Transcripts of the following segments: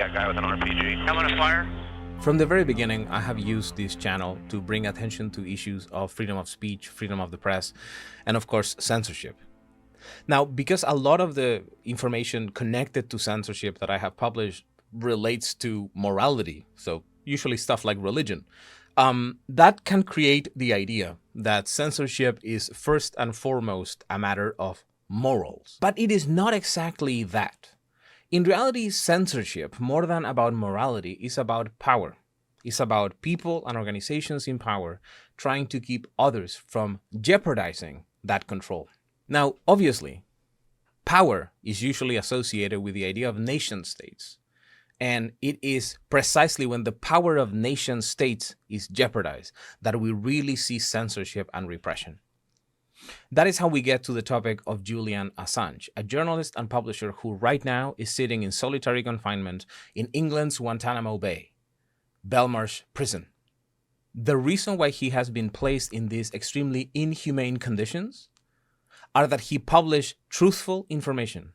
got a guy with an RPG. I'm gonna fire. From the very beginning, I have used this channel to bring attention to issues of freedom of speech, freedom of the press, and of course, censorship. Now, because a lot of the information connected to censorship that I have published relates to morality, so usually stuff like religion, that can create the idea that censorship is first and foremost a matter of morals. But it is not exactly that. In reality, censorship, more than about morality, is about power. It's about people and organizations in power trying to keep others from jeopardizing that control. Now, obviously, power is usually associated with the idea of nation states. And it is precisely when the power of nation states is jeopardized that we really see censorship and repression. That is how we get to the topic of Julian Assange, a journalist and publisher who right now is sitting in solitary confinement in England's Guantanamo Bay, Belmarsh prison. The reason why he has been placed in these extremely inhumane conditions are that he published truthful information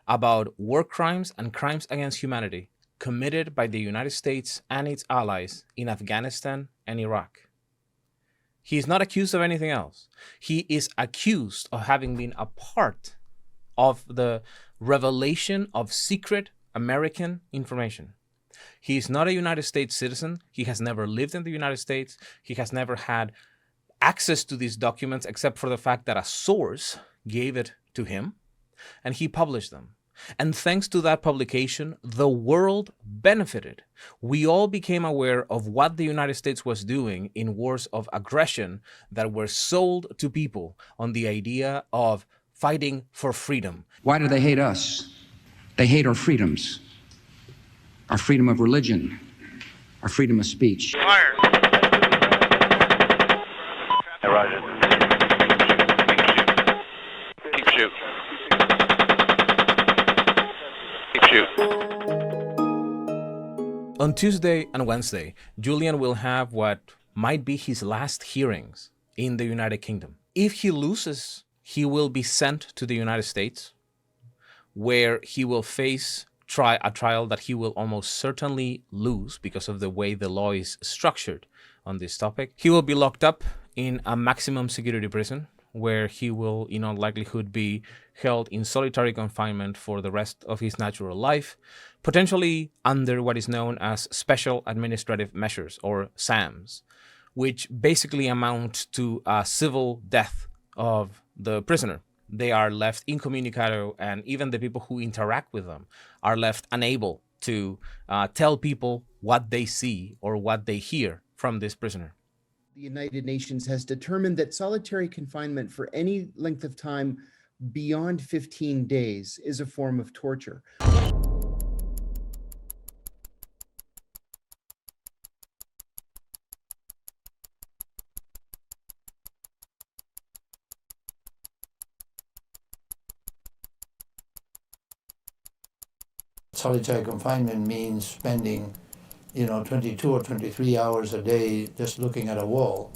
about war crimes and crimes against humanity committed by the United States and its allies in Afghanistan and Iraq. He is not accused of anything else. He is accused of having been a part of the revelation of secret American information. He is not a United States citizen. He has never lived in the United States. He has never had access to these documents except for the fact that a source gave it to him and he published them. And thanks to that publication, the world benefited. We all became aware of what the United States was doing in wars of aggression that were sold to people on the idea of fighting for freedom. Why do they hate us? They hate our freedoms, our freedom of religion, our freedom of speech. Fire. Hey, Roger. Keep shoot. Keep shoot. On Tuesday and Wednesday, Julian will have what might be his last hearings in the United Kingdom. If he loses, he will be sent to the United States, where he will face a trial that he will almost certainly lose because of the way the law is structured on this topic. He will be locked up in a maximum security prison, where he will, in all likelihood, be held in solitary confinement for the rest of his natural life, potentially under what is known as Special Administrative Measures, or SAMs, which basically amount to a civil death of the prisoner. They are left incommunicado, and even the people who interact with them are left unable to tell people what they see or what they hear from this prisoner. The United Nations has determined that solitary confinement for any length of time beyond 15 days is a form of torture. Solitary confinement means spending 22 or 23 hours a day just looking at a wall.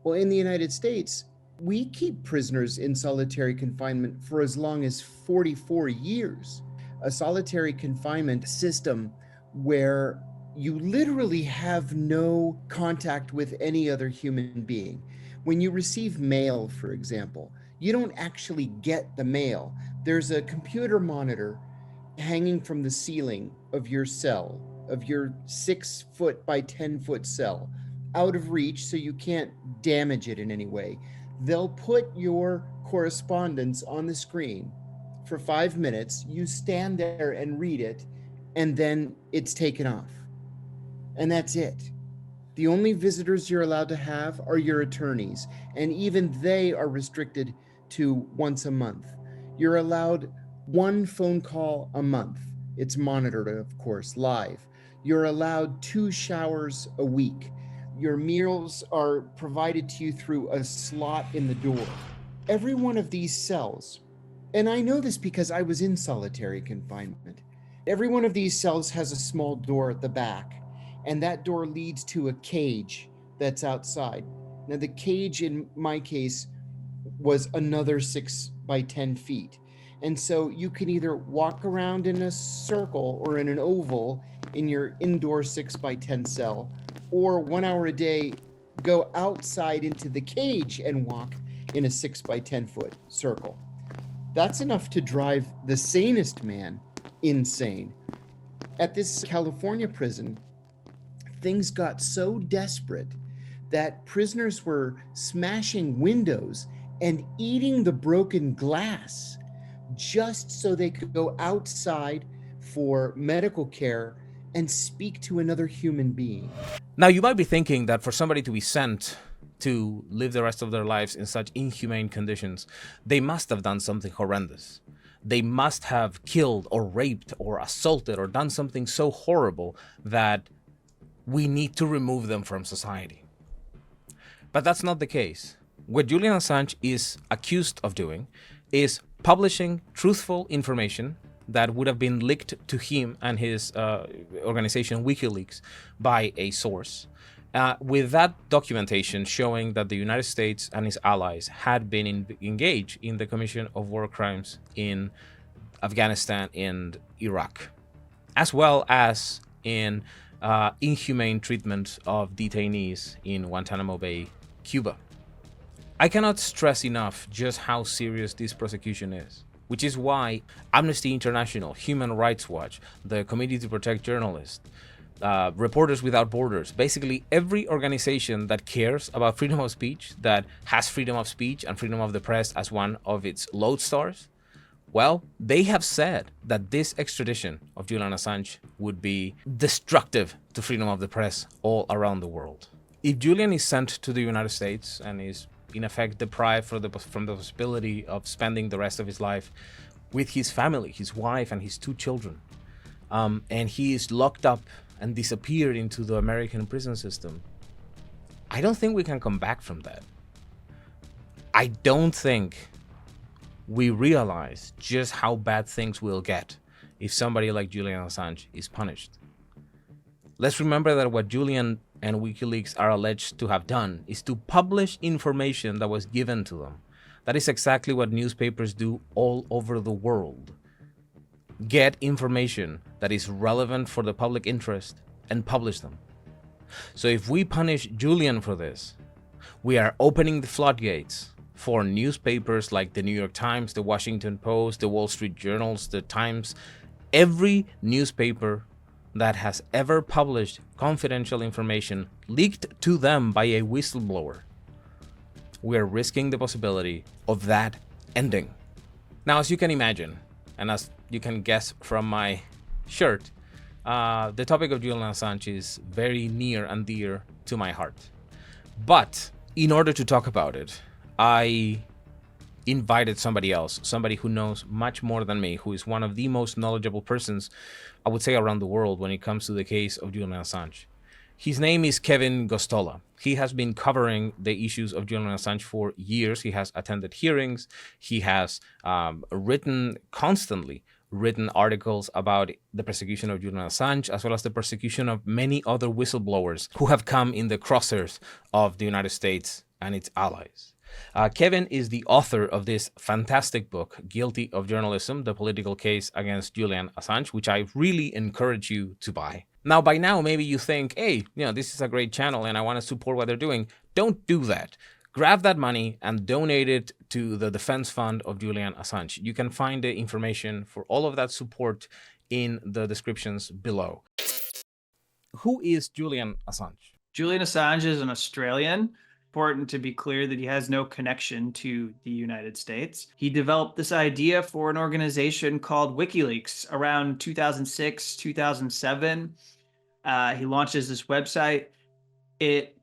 Well, in the United States, we keep prisoners in solitary confinement for as long as 44 years. A solitary confinement system where you literally have no contact with any other human being. When you receive mail, for example, you don't actually get the mail. There's a computer monitor hanging from the ceiling of your cell, of your 6 foot by 10 foot cell, out of reach so you can't damage it in any way. They'll put your correspondence on the screen for 5 minutes. You stand there and read it, and then it's taken off. And that's it. The only visitors you're allowed to have are your attorneys, and even they are restricted to once a month. You're allowed 1 phone call a month. It's monitored, of course, live. You're allowed 2 showers a week. Your meals are provided to you through a slot in the door. Every one of these cells, and I know this because I was in solitary confinement, every one of these cells has a small door at the back, and that door leads to a cage that's outside. Now, the cage in my case was another 6 by 10 feet. And so you can either walk around in a circle or in an oval in your indoor 6x10 cell, or 1 hour a day, go outside into the cage and walk in a 6x10 foot circle. That's enough to drive the sanest man insane. At this California prison, things got so desperate that prisoners were smashing windows and eating the broken glass just so they could go outside for medical care and speak to another human being. Now, you might be thinking that for somebody to be sent to live the rest of their lives in such inhumane conditions, they must have done something horrendous. They must have killed or raped or assaulted or done something so horrible that we need to remove them from society. But that's not the case. What Julian Assange is accused of doing is publishing truthful information that would have been leaked to him and his organization Wikileaks by a source, with that documentation showing that the United States and its allies had been engaged in the commission of war crimes in Afghanistan and Iraq, as well as in inhumane treatment of detainees in Guantanamo Bay, Cuba. I cannot stress enough just how serious this prosecution is, which is why Amnesty International, Human Rights Watch, the Committee to Protect Journalists, Reporters Without Borders, basically every organization that cares about freedom of speech, that has freedom of speech and freedom of the press as one of its lodestars, well, they have said that this extradition of Julian Assange would be destructive to freedom of the press all around the world. If Julian is sent to the United States and is in effect deprived from the possibility of spending the rest of his life with his family, his wife and his 2 children, and he is locked up and disappeared into the American prison system, I don't think we can come back from that. I don't think we realize just how bad things will get if somebody like Julian Assange is punished. Let's remember that what Julian and WikiLeaks are alleged to have done is to publish information that was given to them. That is exactly what newspapers do all over the world. Get information that is relevant for the public interest and publish them. So if we punish Julian for this, we are opening the floodgates for newspapers like the New York Times, the Washington Post, the Wall Street Journals, the Times, every newspaper that has ever published confidential information leaked to them by a whistleblower. We are risking the possibility of that ending. Now, as you can imagine, and as you can guess from my shirt, the topic of Julian Assange is very near and dear to my heart. But in order to talk about it, I invited somebody else, somebody who knows much more than me, who is one of the most knowledgeable persons, I would say, around the world when it comes to the case of Julian Assange. His name is Kevin Gosztola. He has been covering the issues of Julian Assange for years. He has attended hearings. He has constantly written articles about the persecution of Julian Assange, as well as the persecution of many other whistleblowers who have come in the crosshairs of the United States and its allies. Kevin is the author of this fantastic book, Guilty of Journalism, The Political Case Against Julian Assange, which I really encourage you to buy. Now, by now, maybe you think, hey, this is a great channel and I want to support what they're doing. Don't do that. Grab that money and donate it to the defense fund of Julian Assange. You can find the information for all of that support in the descriptions below. Who is Julian Assange? Julian Assange is an Australian. Important to be clear that he has no connection to the United States. He developed this idea for an organization called WikiLeaks around 2006, 2007. He launches this website. It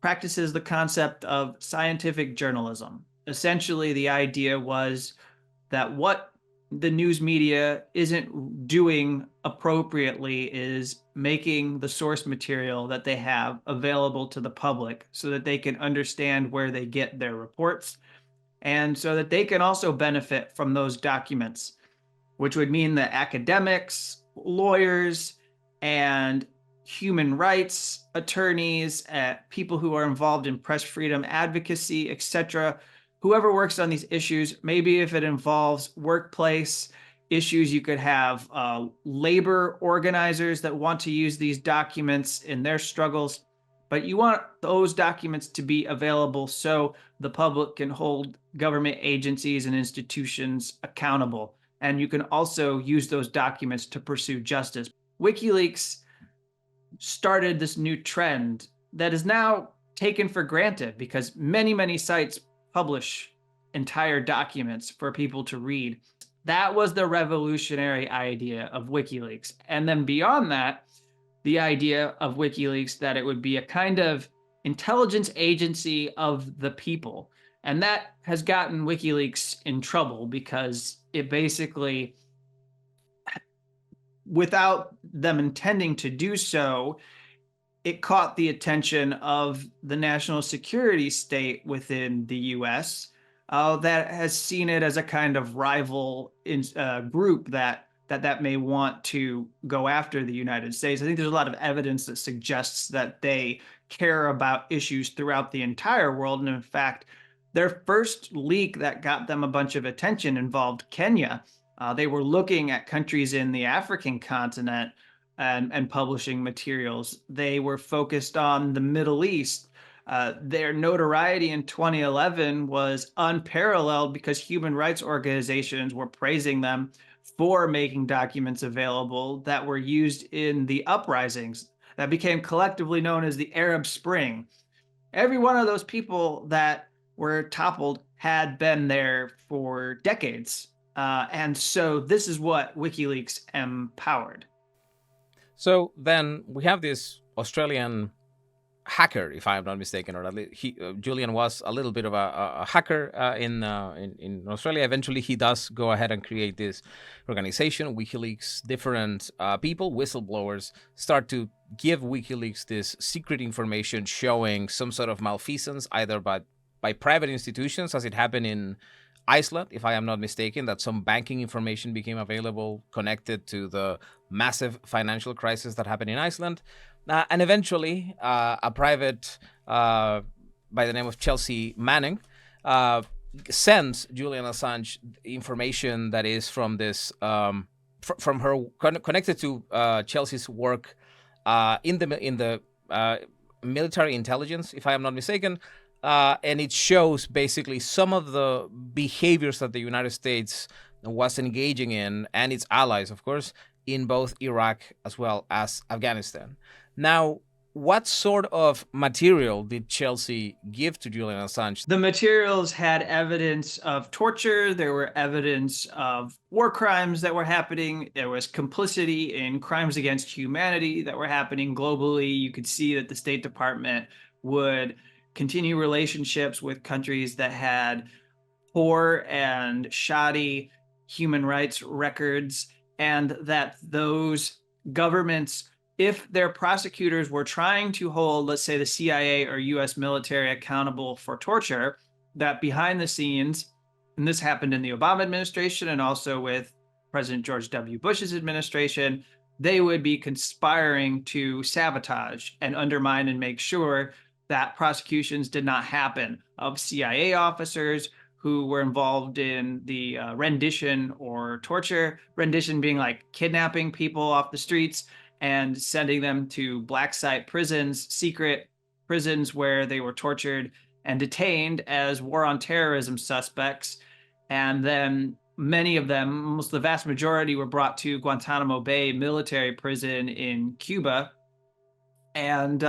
practices the concept of scientific journalism. Essentially, the idea was that what the news media isn't doing appropriately is making the source material that they have available to the public so that they can understand where they get their reports and so that they can also benefit from those documents, which would mean that academics, lawyers, and human rights attorneys, people who are involved in press freedom advocacy, etc., whoever works on these issues, maybe if it involves workplace issues, you could have labor organizers that want to use these documents in their struggles, but you want those documents to be available so the public can hold government agencies and institutions accountable. And you can also use those documents to pursue justice. WikiLeaks started this new trend that is now taken for granted because many, many sites publish entire documents for people to read. That was the revolutionary idea of WikiLeaks. And then beyond that, the idea of WikiLeaks that it would be a kind of intelligence agency of the people. And that has gotten WikiLeaks in trouble because it basically, without them intending to do so, it caught the attention of the national security state within the US that has seen it as a kind of rival group that may want to go after the United States. I think there's a lot of evidence that suggests that they care about issues throughout the entire world. And in fact, their first leak that got them a bunch of attention involved Kenya. They were looking at countries in the African continent and publishing materials. They were focused on the Middle East. Their notoriety in 2011 was unparalleled because human rights organizations were praising them for making documents available that were used in the uprisings that became collectively known as the Arab Spring. Every one of those people that were toppled had been there for decades. And so this is what WikiLeaks empowered. So then we have this Australian hacker, if I am not mistaken, or at least Julian was a little bit of a hacker in Australia. Eventually, he does go ahead and create this organization, WikiLeaks. Different people, whistleblowers, start to give WikiLeaks this secret information showing some sort of malfeasance, either by private institutions, as it happened in Iceland, if I am not mistaken, that some banking information became available connected to the massive financial crisis that happened in Iceland. And eventually, a private by the name of Chelsea Manning sends Julian Assange information that is from this, from her connected to Chelsea's work in the military intelligence, if I am not mistaken. And it shows basically some of the behaviors that the United States was engaging in, and its allies, of course, in both Iraq as well as Afghanistan. Now, what sort of material did Chelsea give to Julian Assange? The materials had evidence of torture. There were evidence of war crimes that were happening. There was complicity in crimes against humanity that were happening globally. You could see that the State Department would continue relationships with countries that had poor and shoddy human rights records, and that those governments, if their prosecutors were trying to hold, let's say, the CIA or US military accountable for torture, that behind the scenes, and this happened in the Obama administration and also with President George W. Bush's administration, they would be conspiring to sabotage and undermine and make sure that prosecutions did not happen of CIA officers who were involved in the rendition or torture, rendition being like kidnapping people off the streets and sending them to black site prisons, secret prisons where they were tortured and detained as war on terrorism suspects. And then many of them, almost the vast majority, were brought to Guantanamo Bay military prison in Cuba. And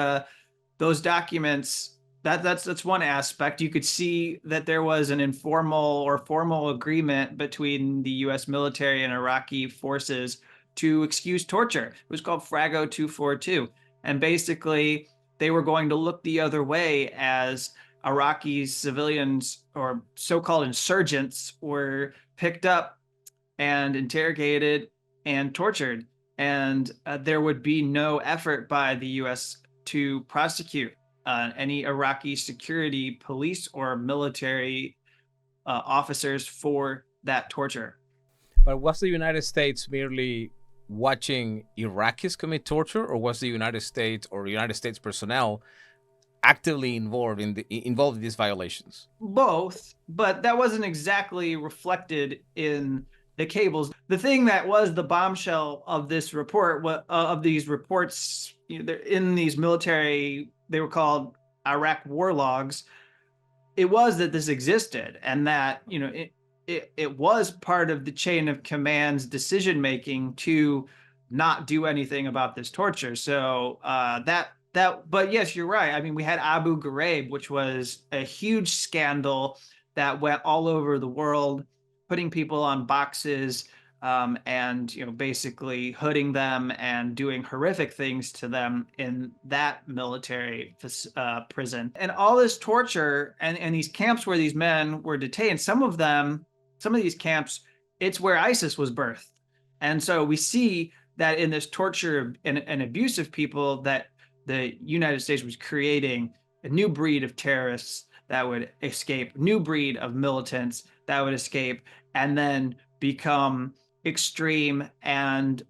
those documents, that's one aspect. You could see that there was an informal or formal agreement between the US military and Iraqi forces to excuse torture. It was called FRAGO 242. And basically, they were going to look the other way as Iraqi civilians or so-called insurgents were picked up and interrogated and tortured. And there would be no effort by the US to prosecute any Iraqi security police or military officers for that torture. But was the United States merely watching Iraqis commit torture, or was the United States or United States personnel actively involved in these violations? Both, but that wasn't exactly reflected in the cables. The thing that was the bombshell of this report, of these reports, in these military, they were called Iraq war logs. It was that this existed, and that it was part of the chain of command's decision making to not do anything about this torture. So but yes, you're right. I mean, we had Abu Ghraib, which was a huge scandal that went all over the world, putting people on boxes, and basically hooding them and doing horrific things to them in that military prison. And all this torture and these camps where these men were detained, some of these camps, it's where ISIS was birthed. And so we see that in this torture and abuse of people, that the United States was creating a new breed of terrorists that would escape, new breed of militants that would escape, and then become extreme and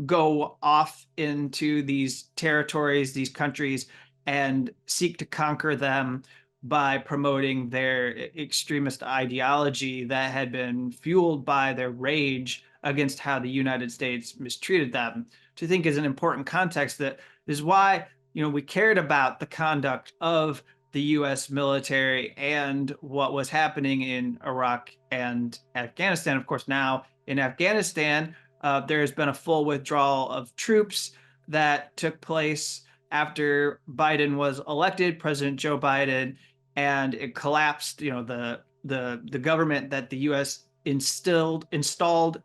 go off into these territories, these countries, and seek to conquer them by promoting their extremist ideology that had been fueled by their rage against how the United States mistreated them. To think is an important context that is why we cared about the conduct of the U.S. military and what was happening in Iraq and Afghanistan. Of course, now in Afghanistan, there has been a full withdrawal of troops that took place after Biden was elected, President Joe Biden, and it collapsed. The government that the U.S. installed,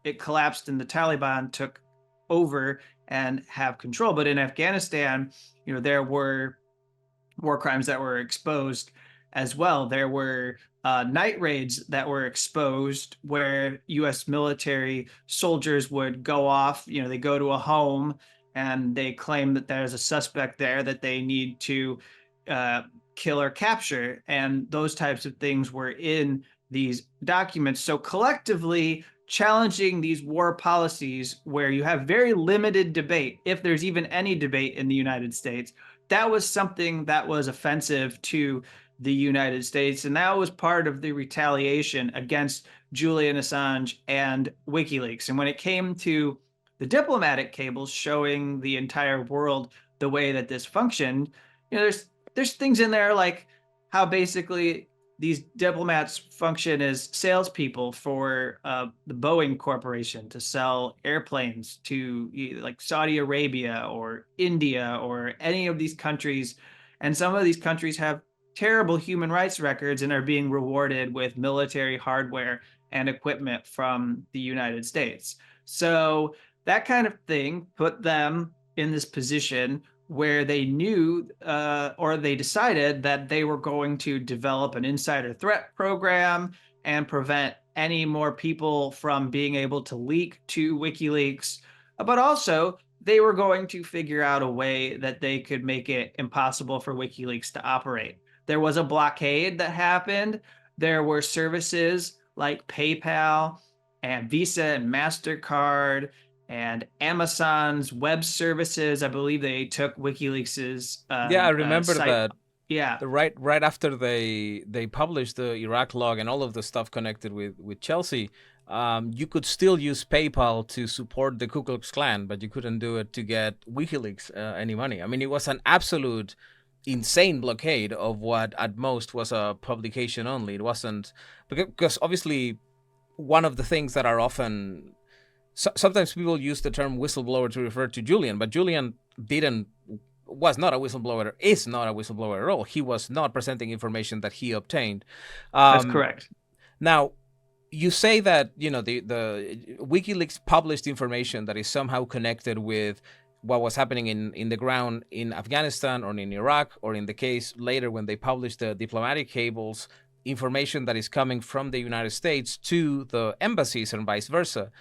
it collapsed, and the Taliban took over and have control. But in Afghanistan, there were war crimes that were exposed as well. There were night raids that were exposed where U.S. military soldiers would go off. They go to a home and they claim that there's a suspect there that they need to kill or capture. And those types of things were in these documents. So collectively, challenging these war policies where you have very limited debate, if there's even any debate in the United States, that was something that was offensive to the United States. And that was part of the retaliation against Julian Assange and Wikileaks. And when it came to the diplomatic cables showing the entire world the way that this functioned, there's things in there like how basically these diplomats function as salespeople for the Boeing Corporation to sell airplanes to like Saudi Arabia or India or any of these countries. And some of these countries have terrible human rights records and are being rewarded with military hardware and equipment from the United States. So that kind of thing put them in this position where they knew or they decided that they were going to develop an insider threat program and prevent any more people from being able to leak to WikiLeaks. But also, they were going to figure out a way that they could make it impossible for WikiLeaks to operate. There was a blockade that happened. There were services like PayPal and Visa and MasterCard and Amazon's web services. I believe they took WikiLeaks's I remember site. that. Yeah. Right after they published the Iraq log and all of the stuff connected with Chelsea, you could still use PayPal to support the Ku Klux Klan, but you couldn't do it to get WikiLeaks any money. I mean, it was an absolute insane blockade of what at most was a publication only. It wasn't, because obviously one of the things that are often, sometimes people use the term whistleblower to refer to Julian, but Julian was not a whistleblower, is not a whistleblower at all. He was not presenting information that he obtained. That's correct. Now, you say that, the WikiLeaks published information that is somehow connected with what was happening in the ground in Afghanistan or in Iraq, or in the case later when they published the diplomatic cables, information that is coming from the United States to the embassies and vice versa.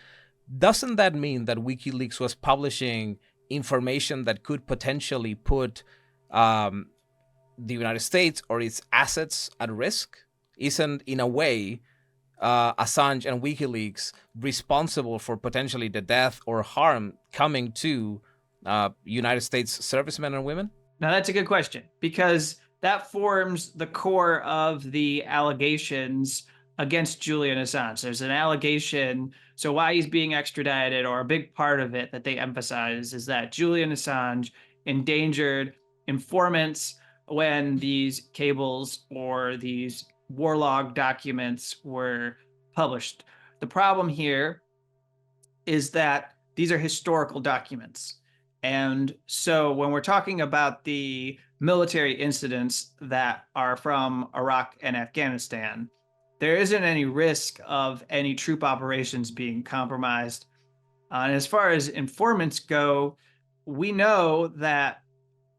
Doesn't that mean that WikiLeaks was publishing information that could potentially put the United States or its assets at risk? Isn't, in a way, Assange and WikiLeaks responsible for potentially the death or harm coming to United States servicemen and women? Now, that's a good question, because that forms the core of the allegations against Julian Assange. There's an allegation, so why he's being extradited, or a big part of it that they emphasize, is that Julian Assange endangered informants when these cables or these war log documents were published. The problem here is that these are historical documents. And so when we're talking about the military incidents that are from Iraq and Afghanistan, there isn't any risk of any troop operations being compromised. And as far as informants go, we know that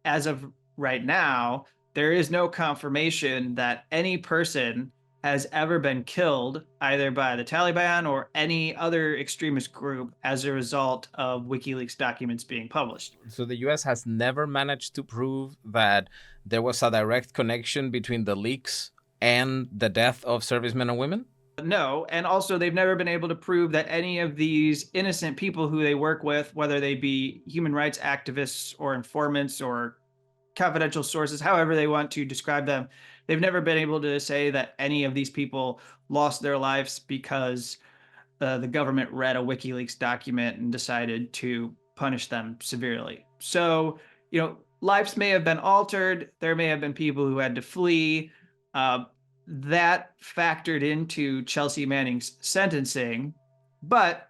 as of right now, there is no confirmation that any person has ever been killed either by the Taliban or any other extremist group as a result of WikiLeaks documents being published. So the US has never managed to prove that there was a direct connection between the leaks and the death of servicemen and women? No, and also they've never been able to prove that any of these innocent people who they work with, whether they be human rights activists or informants or confidential sources, however they want to describe them, they've never been able to say that any of these people lost their lives because the government read a WikiLeaks document and decided to punish them severely. So, lives may have been altered. There may have been people who had to flee. That factored into Chelsea Manning's sentencing. But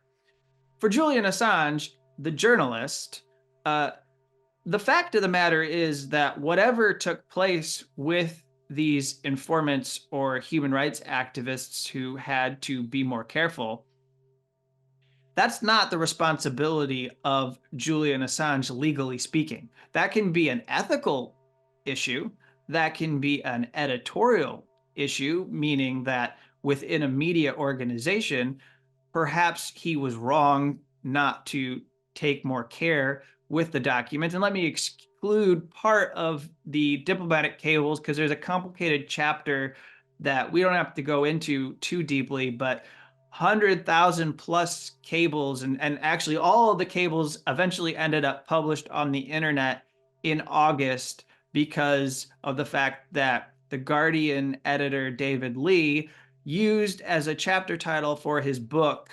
for Julian Assange, the journalist, the fact of the matter is that whatever took place with these informants or human rights activists who had to be more careful, that's not the responsibility of Julian Assange, legally speaking. That can be an ethical issue. That can be an editorial issue, meaning that within a media organization, perhaps he was wrong not to take more care with the documents. And let me exclude part of the diplomatic cables because there's a complicated chapter that we don't have to go into too deeply, but 100,000 plus cables, and actually all of the cables eventually ended up published on the internet in August because of the fact that the Guardian editor David Lee used as a chapter title for his book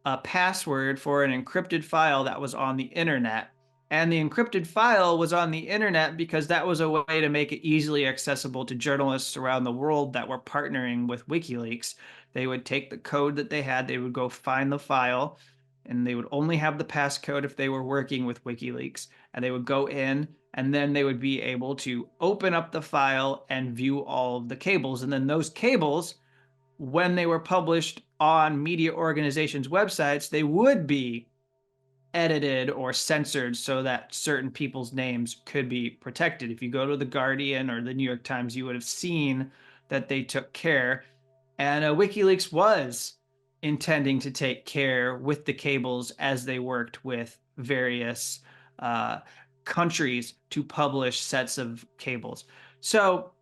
a password for an encrypted file that was on the internet. And the encrypted file was on the internet because that was a way to make it easily accessible to journalists around the world that were partnering with WikiLeaks. They would take the code that they had, they would go find the file, and they would only have the passcode if they were working with WikiLeaks. And they would go in, and then they would be able to open up the file and view all of the cables. And then those cables, when they were published on media organizations' websites, they would be edited or censored so that certain people's names could be protected. If you go to the Guardian or the New York Times, you would have seen that they took care. And WikiLeaks was intending to take care with the cables as they worked with various countries to publish sets of cables. So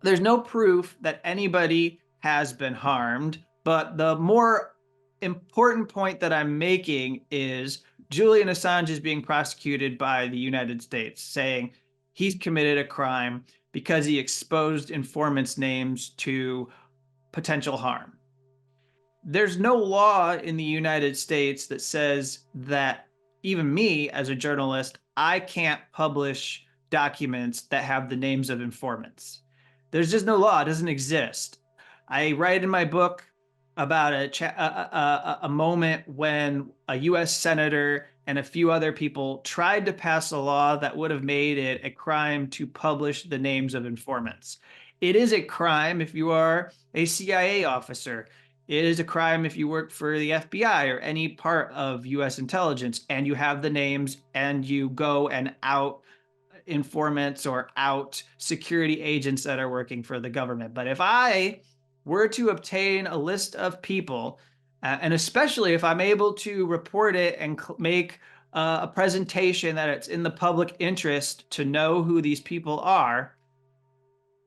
there's no proof that anybody has been harmed, but the more important point that I'm making is Julian Assange is being prosecuted by the United States, saying he's committed a crime because he exposed informants' names to potential harm. There's no law in the United States that says that even me as a journalist, I can't publish documents that have the names of informants. There's just no law. It doesn't exist. I write in my book about a moment when a U.S. senator and a few other people tried to pass a law that would have made it a crime to publish the names of informants. It is a crime if you are a CIA officer. It is a crime if you work for the FBI or any part of U.S. intelligence and you have the names and you go and out informants or out security agents that are working for the government. But if I were to obtain a list of people, and especially if I'm able to report it and make a presentation that it's in the public interest to know who these people are,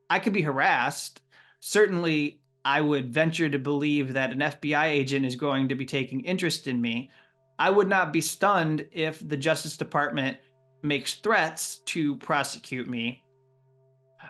I could be harassed. Certainly, I would venture to believe that an FBI agent is going to be taking interest in me. I would not be stunned if the Justice Department makes threats to prosecute me.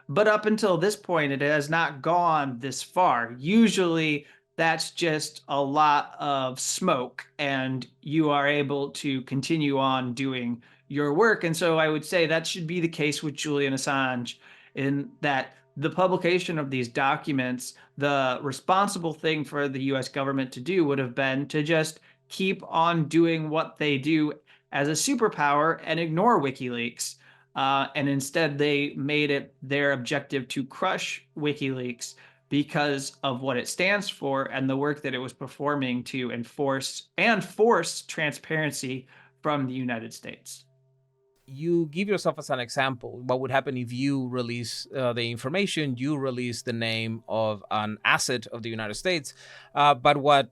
But up until this point, it has not gone this far. Usually that's just a lot of smoke and you are able to continue on doing your work. And so I would say that should be the case with Julian Assange, in that the publication of these documents, the responsible thing for the US government to do would have been to just keep on doing what they do as a superpower and ignore WikiLeaks. And instead, they made it their objective to crush WikiLeaks because of what it stands for and the work that it was performing to enforce and force transparency from the United States. You give yourself as an example. What would happen if you release the information, you release the name of an asset of the United States, but what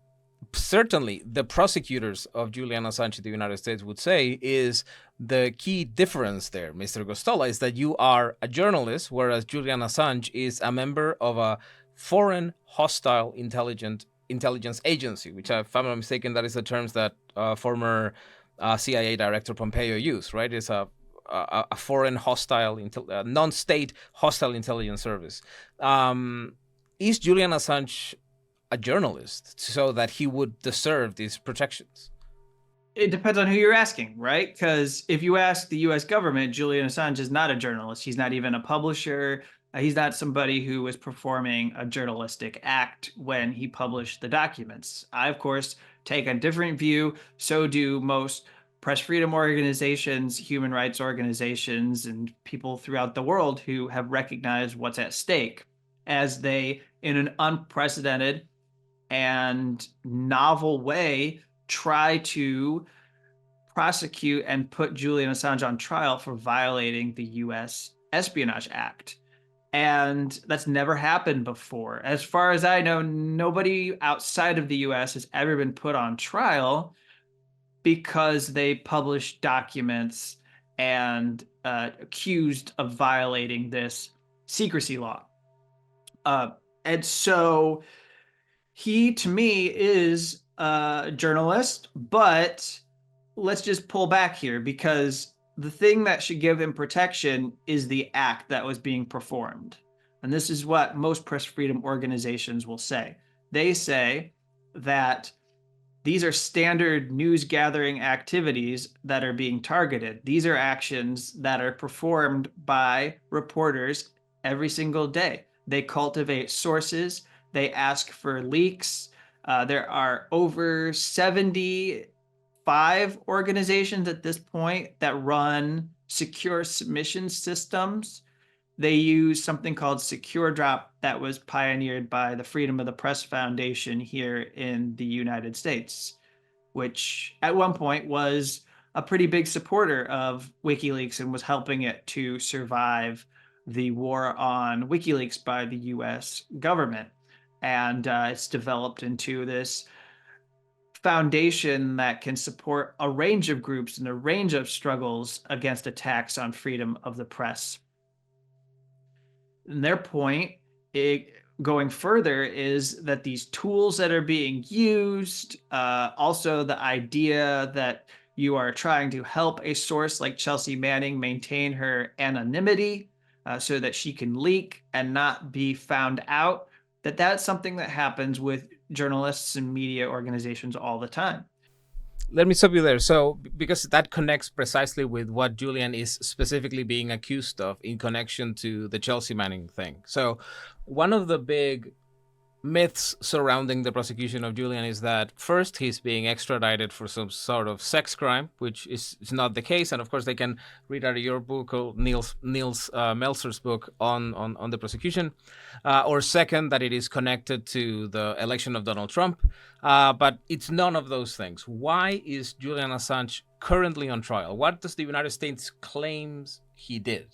certainly the prosecutors of Julian Assange in the United States would say is the key difference there, Mr. Gosztola, is that you are a journalist, whereas Julian Assange is a member of a foreign hostile intelligence agency, which, if I'm not mistaken, that is the terms that former CIA Director Pompeo used, right? It's a foreign hostile, non-state hostile intelligence service. Is Julian Assange a journalist so that he would deserve these protections? It depends on who you're asking, right? Because if you ask the US government, Julian Assange is not a journalist. He's not even a publisher. He's not somebody who was performing a journalistic act when he published the documents. I, of course, take a different view. So do most press freedom organizations, human rights organizations, and people throughout the world who have recognized what's at stake as they, in an unprecedented and novel way, try to prosecute and put Julian Assange on trial for violating the US Espionage Act. And that's never happened before. As far as I know, nobody outside of the US has ever been put on trial because they published documents and accused of violating this secrecy law. And so he, to me, is a journalist, but let's just pull back here, because the thing that should give him protection is the act that was being performed. And this is what most press freedom organizations will say. They say that these are standard news gathering activities that are being targeted. These are actions that are performed by reporters every single day. They cultivate sources. They ask for leaks. There are over 75 organizations at this point that run secure submission systems. They use something called Secure Drop that was pioneered by the Freedom of the Press Foundation here in the United States, which at one point was a pretty big supporter of WikiLeaks and was helping it to survive the war on WikiLeaks by the US government. And it's developed into this foundation that can support a range of groups and a range of struggles against attacks on freedom of the press. And their point, going further, is that these tools that are being used, also the idea that you are trying to help a source like Chelsea Manning maintain her anonymity so that she can leak and not be found out, that's something that happens with journalists and media organizations all the time. Let me stop you there. So, because that connects precisely with what Julian is specifically being accused of in connection to the Chelsea Manning thing. So, one of the big myths surrounding the prosecution of Julian is that first, he's being extradited for some sort of sex crime, which is not the case. And of course, they can read out of your book, or Niels Meltzer's book on the prosecution. Or second, that it is connected to the election of Donald Trump. But it's none of those things. Why is Julian Assange currently on trial? What does the United States claims he did?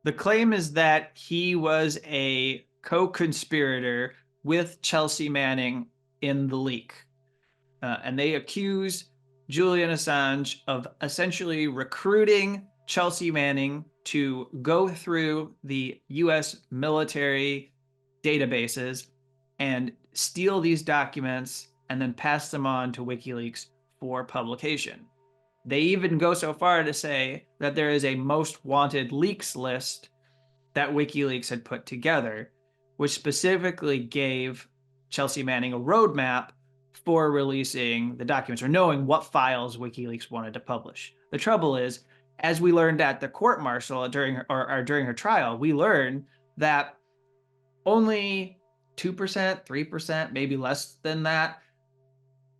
The claim is that he was a co-conspirator with Chelsea Manning in the leak. And they accuse Julian Assange of essentially recruiting Chelsea Manning to go through the US military databases and steal these documents and then pass them on to WikiLeaks for publication. They even go so far to say that there is a most wanted leaks list that WikiLeaks had put together, which specifically gave Chelsea Manning a roadmap for releasing the documents or knowing what files WikiLeaks wanted to publish. The trouble is, as we learned at the court martial during her trial, we learned that only 2%, 3%, maybe less than that,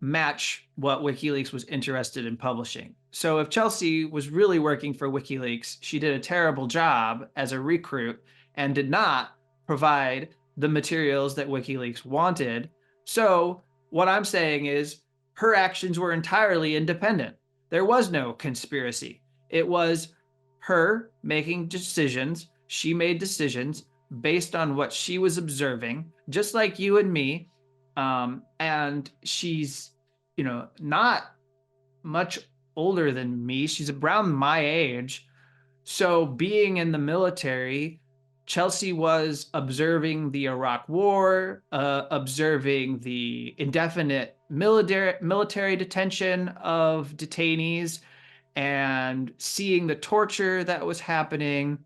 match what WikiLeaks was interested in publishing. So if Chelsea was really working for WikiLeaks, she did a terrible job as a recruit and did not provide the materials that WikiLeaks wanted. So what I'm saying is her actions were entirely independent. There was no conspiracy. It was her making decisions. She made decisions based on what she was observing, just like you and me. And she's, not much older than me. She's around my age. So being in the military, Chelsea was observing the Iraq War, observing the indefinite military detention of detainees, and seeing the torture that was happening,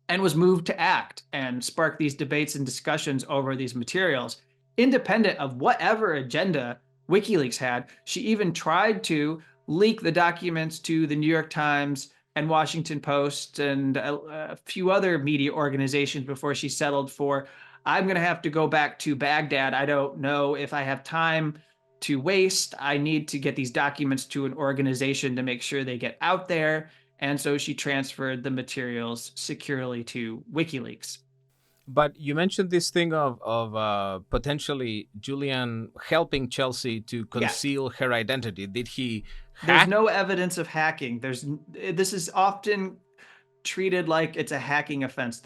and was moved to act and spark these debates and discussions over these materials, independent of whatever agenda WikiLeaks had. She even tried to leak the documents to the New York Times and Washington Post and a few other media organizations before she settled for, I'm going to have to go back to Baghdad. I don't know if I have time to waste. I need to get these documents to an organization to make sure they get out there. And so she transferred the materials securely to WikiLeaks. But you mentioned this thing of potentially Julian helping Chelsea to conceal her identity. Did he hack? There's no evidence of hacking. This is often treated like it's a hacking offense.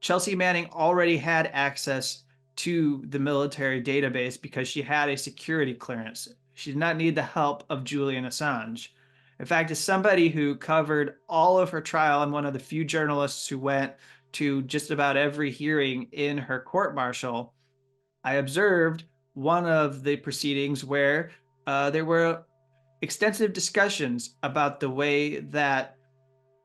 Chelsea Manning already had access to the military database because she had a security clearance. She did not need the help of Julian Assange. In fact, as somebody who covered all of her trial and one of the few journalists who went to just about every hearing in her court martial, I observed one of the proceedings where there were extensive discussions about the way that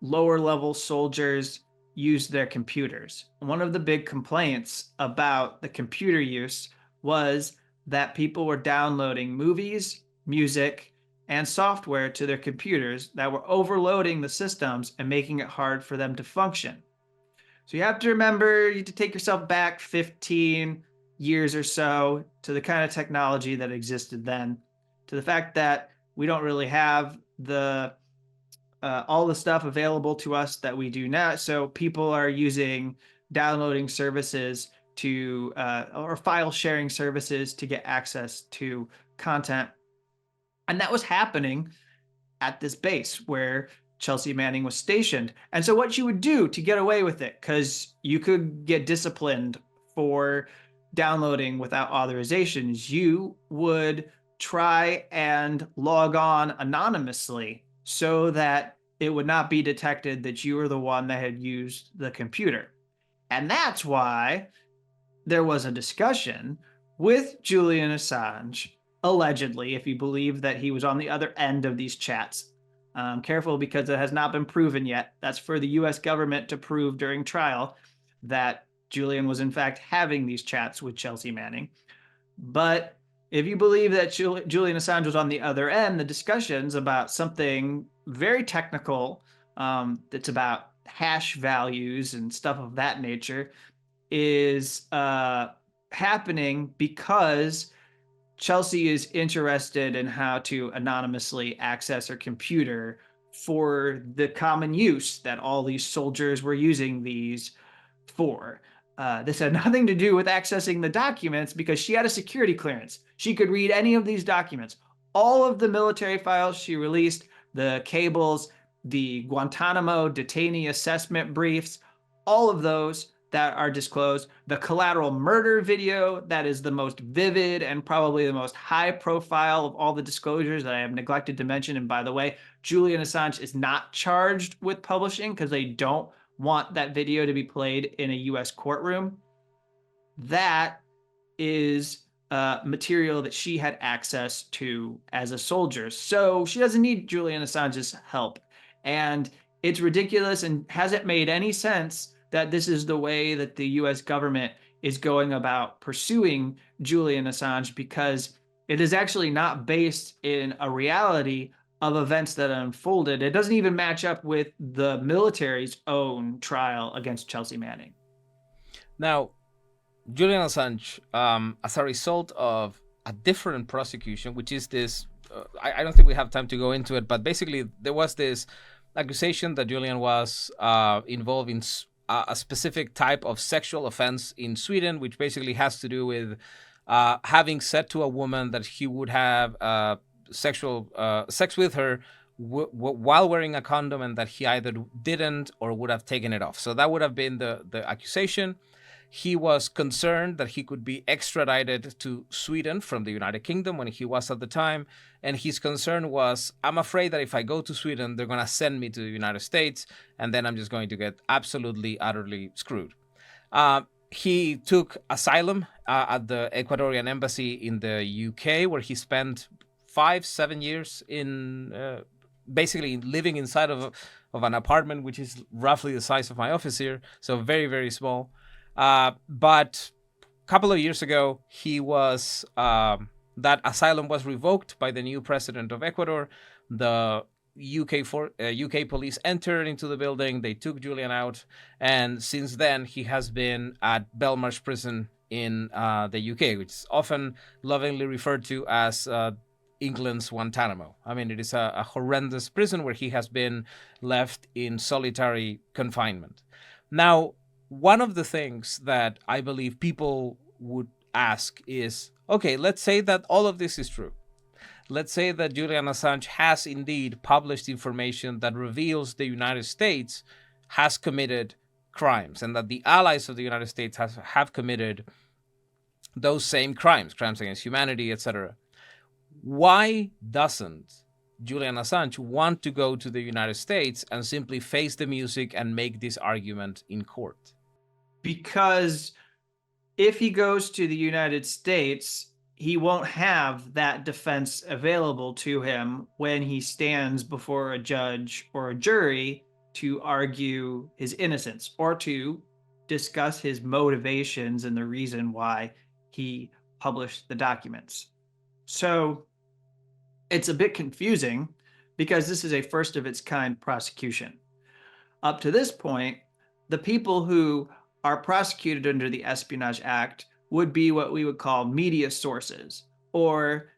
lower level soldiers used their computers. One of the big complaints about the computer use was that people were downloading movies, music, and software to their computers that were overloading the systems and making it hard for them to function. So you have to remember, you have to take yourself back 15 years or so to the kind of technology that existed then, to the fact that we don't really have all the stuff available to us that we do now. So people are using downloading services or file sharing services to get access to content. And that was happening at this base where Chelsea Manning was stationed. And so what you would do to get away with it, because you could get disciplined for downloading without authorization, is you would try and log on anonymously so that it would not be detected that you were the one that had used the computer. And that's why there was a discussion with Julian Assange, allegedly, if you believe that he was on the other end of these chats. Careful, because it has not been proven yet. That's for the US government to prove during trial that Julian was in fact having these chats with Chelsea Manning. But if you believe that Julian Assange was on the other end, the discussions about something very technical that's about hash values and stuff of that nature is happening because Chelsea is interested in how to anonymously access her computer for the common use that all these soldiers were using these for. This had nothing to do with accessing the documents because she had a security clearance. She could read any of these documents. All of the military files she released, the cables, the Guantanamo detainee assessment briefs, all of those that are disclosed, the Collateral Murder video that is the most vivid and probably the most high profile of all the disclosures that I have neglected to mention. And by the way, Julian Assange is not charged with publishing because they don't want that video to be played in a US courtroom. That is material that she had access to as a soldier. So she doesn't need Julian Assange's help. And it's ridiculous and hasn't made any sense that this is the way that the US government is going about pursuing Julian Assange, because it is actually not based in a reality of events that unfolded. It doesn't even match up with the military's own trial against Chelsea Manning. Now, Julian Assange, as a result of a different prosecution, which is this, I don't think we have time to go into it, but basically there was this accusation that Julian was involved in a specific type of sexual offense in Sweden, which basically has to do with having said to a woman that he would have sexual sex with her while wearing a condom, and that he either didn't or would have taken it off. So that would have been the accusation. He was concerned that he could be extradited to Sweden from the United Kingdom when he was at the time. And his concern was, I'm afraid that if I go to Sweden, they're going to send me to the United States, and then I'm just going to get absolutely, utterly screwed. He took asylum at the Ecuadorian embassy in the UK, where he spent 5-7 years in basically living inside of an apartment, which is roughly the size of my office here. So very, very small. But a couple of years ago, he was that asylum was revoked by the new president of Ecuador. The UK police entered into the building. They took Julian out, and since then he has been at Belmarsh prison in the UK, which is often lovingly referred to as England's Guantanamo. I mean, it is a horrendous prison where he has been left in solitary confinement. Now, one of the things that I believe people would ask is, okay, let's say that all of this is true. Let's say that Julian Assange has indeed published information that reveals the United States has committed crimes, and that the allies of the United States have committed those same crimes against humanity, etc. Why doesn't Julian Assange want to go to the United States and simply face the music and make this argument in court? Because if he goes to the United States, he won't have that defense available to him when he stands before a judge or a jury to argue his innocence or to discuss his motivations and the reason why he published the documents. So it's a bit confusing because this is a first of its kind prosecution. Up to this point, the people who are prosecuted under the Espionage Act would be what we would call media sources, or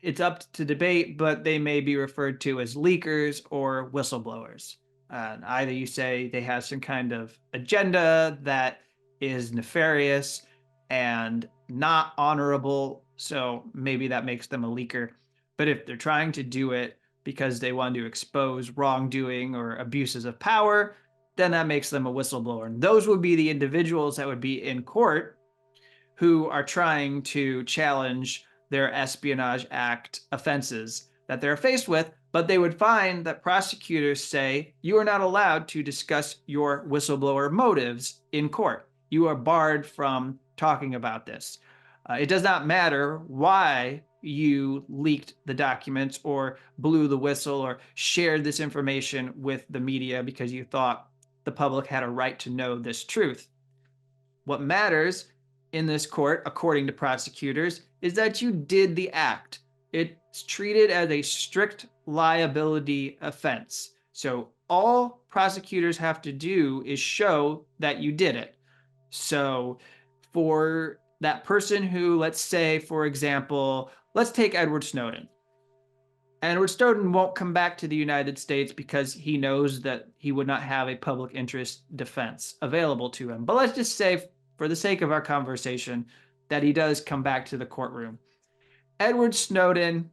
it's up to debate, but they may be referred to as leakers or whistleblowers. Either you say they have some kind of agenda that is nefarious and not honorable, so maybe that makes them a leaker. But if they're trying to do it because they want to expose wrongdoing or abuses of power, then that makes them a whistleblower. And those would be the individuals that would be in court who are trying to challenge their Espionage Act offenses that they're faced with, but they would find that prosecutors say, you are not allowed to discuss your whistleblower motives in court. You are barred from talking about this. It does not matter why you leaked the documents or blew the whistle or shared this information with the media because you thought the public had a right to know this truth. What matters in this court, according to prosecutors, is that you did the act. It's treated as a strict liability offense. So all prosecutors have to do is show that you did it. So for that person who, let's say, for example, let's take Edward Snowden. Edward Snowden won't come back to the United States because he knows that he would not have a public interest defense available to him. But let's just say, for the sake of our conversation, that he does come back to the courtroom. Edward Snowden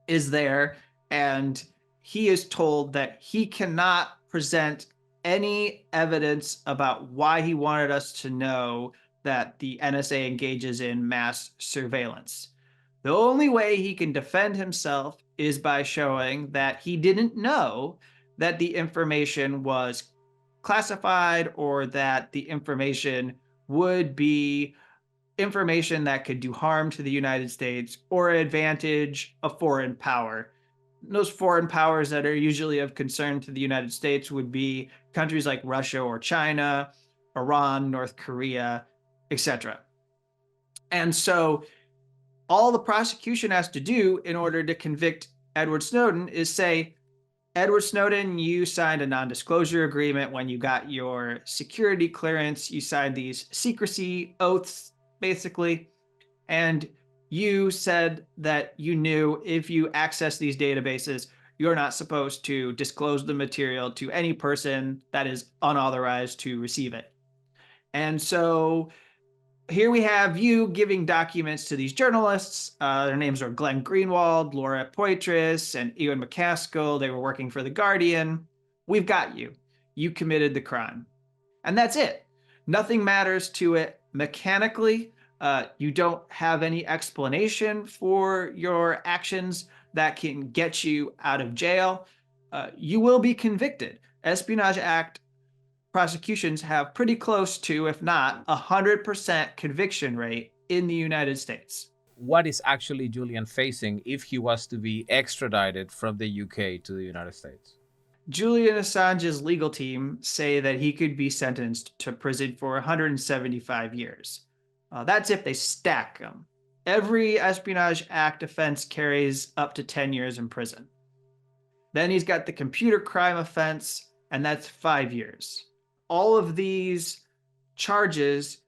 is there, and he is told that he cannot present any evidence about why he wanted us to know that the NSA engages in mass surveillance. The only way he can defend himself is by showing that he didn't know that the information was classified or that the information would be information that could do harm to the United States or advantage a foreign power. those foreign powers that are usually of concern to the United States would be countries like Russia or China, Iran, North Korea, etc. And so all the prosecution has to do in order to convict Edward Snowden is say, Edward Snowden, you signed a non-disclosure agreement when you got your security clearance. You signed these secrecy oaths, basically, and you said that you knew if you access these databases, you're not supposed to disclose the material to any person that is unauthorized to receive it. And so here we have you giving documents to these journalists. Their names are Glenn Greenwald, Laura Poitras, and Ewan McCaskill. They were working for The Guardian. We've got you. You committed the crime. And that's it. Nothing matters to it mechanically. You don't have any explanation for your actions that can get you out of jail. You will be convicted. Espionage Act prosecutions have pretty close to, if not 100% conviction rate in the United States. What is actually Julian facing if he was to be extradited from the UK to the United States? Julian Assange's legal team say that he could be sentenced to prison for 175 years. That's if they stack them. Every Espionage Act offense carries up to 10 years in prison. Then he's got the computer crime offense, and that's 5 years. All of these charges,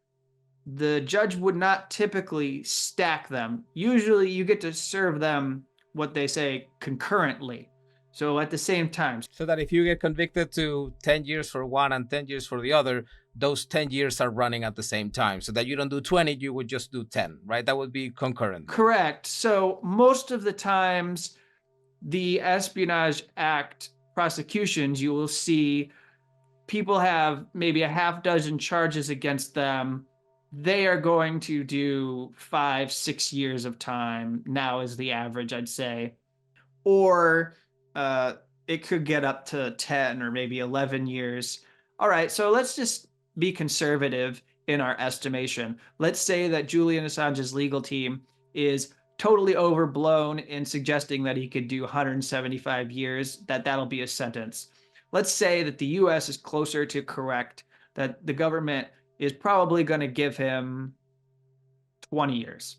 the judge would not typically stack them. Usually you get to serve them, what they say, concurrently. So at the same time. So that if you get convicted to 10 years for one and 10 years for the other, those 10 years are running at the same time. So that you don't do 20, you would just do 10, right? That would be concurrent. Correct. So most of the times, the Espionage Act prosecutions, you will see people have maybe a half dozen charges against them. They are going to do 5-6 years of time now is the average, I'd say. Or it could get up to 10 or maybe 11 years. All right, so let's just be conservative in our estimation. Let's say that Julian Assange's legal team is totally overblown in suggesting that he could do 175 years, that'll be a sentence. Let's say that the US is closer to correct, that the government is probably going to give him 20 years.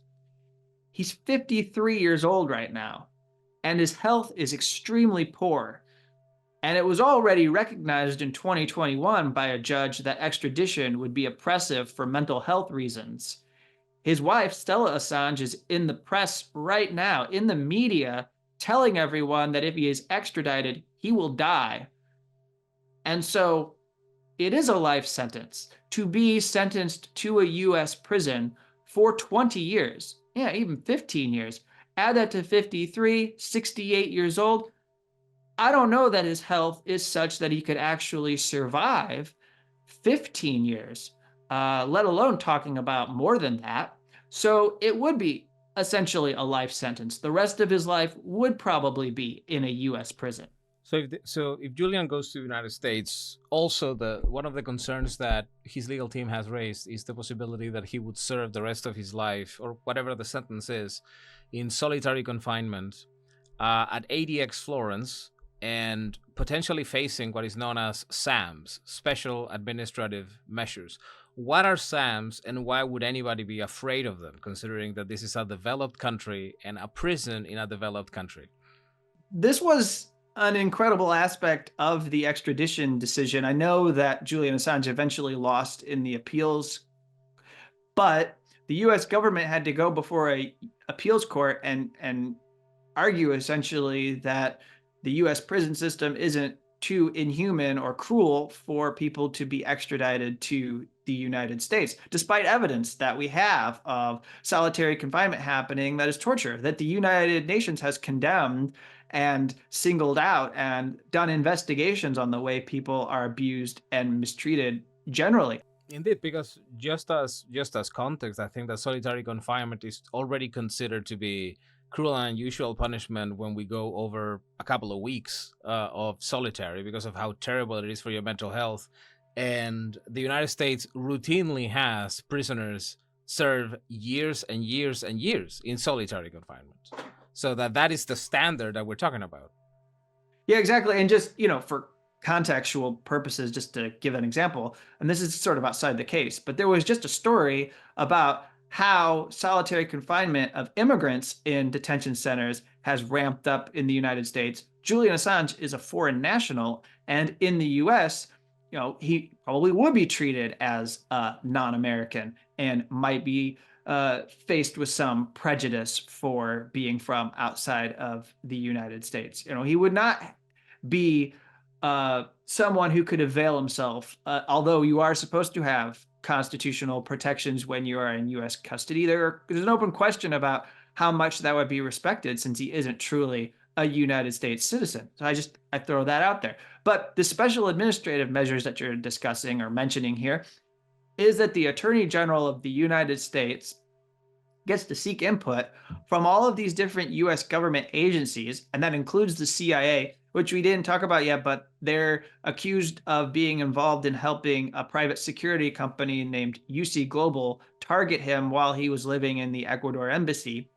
He's 53 years old right now, and his health is extremely poor. And it was already recognized in 2021 by a judge that extradition would be oppressive for mental health reasons. His wife, Stella Assange, is in the press right now, in the media, telling everyone that if he is extradited, he will die. And so it is a life sentence to be sentenced to a US prison for 20 years. Yeah, even 15 years. Add that to 53, 68 years old. I don't know that his health is such that he could actually survive 15 years, let alone talking about more than that. So it would be essentially a life sentence. The rest of his life would probably be in a US prison. So if Julian goes to the United States, also one of the concerns that his legal team has raised is the possibility that he would serve the rest of his life, or whatever the sentence is, in solitary confinement at ADX Florence, and potentially facing what is known as SAMs, Special Administrative Measures. What are SAMs, and why would anybody be afraid of them, considering that this is a developed country and a prison in a developed country? This was an incredible aspect of the extradition decision. I know that Julian Assange eventually lost in the appeals, but the US government had to go before a appeals court and argue essentially that the US prison system isn't too inhuman or cruel for people to be extradited to the United States, despite evidence that we have of solitary confinement happening that is torture, that the United Nations has condemned and singled out and done investigations on the way people are abused and mistreated generally. Indeed, because just as context, I think that solitary confinement is already considered to be cruel and unusual punishment when we go over a couple of weeks of solitary because of how terrible it is for your mental health. And the United States routinely has prisoners serve years and years and years in solitary confinement. So that is the standard that we're talking about. Yeah, exactly. And just, for contextual purposes, just to give an example, and this is sort of outside the case, but there was just a story about how solitary confinement of immigrants in detention centers has ramped up in the United States. Julian Assange is a foreign national, and in the US, he probably would be treated as a non-American and might be faced with some prejudice for being from outside of the United States. He would not be someone who could avail himself, although you are supposed to have constitutional protections when you are in U.S. custody. There's an open question about how much that would be respected, since he isn't truly a United States citizen. So I throw that out there. But the special administrative measures that you're discussing or mentioning here is that the Attorney General of the United States gets to seek input from all of these different U.S. government agencies, and that includes the CIA, which we didn't talk about yet, but they're accused of being involved in helping a private security company named UC Global target him while he was living in the Ecuador embassy.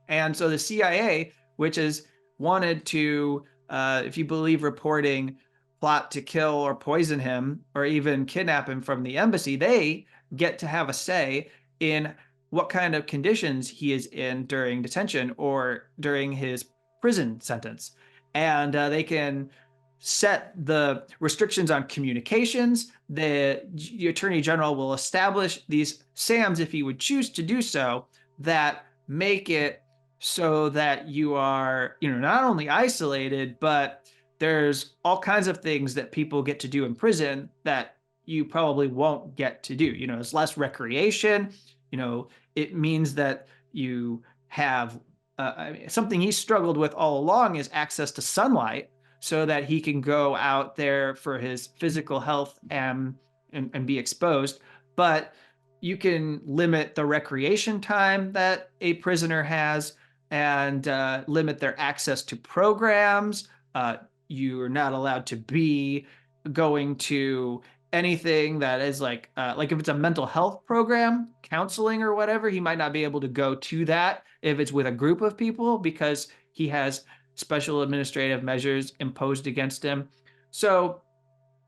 And so the CIA, which has wanted to, if you believe reporting, plot to kill or poison him or even kidnap him from the embassy, they get to have a say in what kind of conditions he is in during detention or during his prison sentence. And they can set the restrictions on communications. The Attorney General will establish these SAMs, if he would choose to do so, that make it so that you are, not only isolated, but there's all kinds of things that people get to do in prison that you probably won't get to do. There's less recreation. It means that you have something he struggled with all along is access to sunlight, so that he can go out there for his physical health and be exposed. But you can limit the recreation time that a prisoner has and limit their access to programs. You're not allowed to be going to anything that is like if it's a mental health program, counseling or whatever, he might not be able to go to that if it's with a group of people, because he has special administrative measures imposed against him. So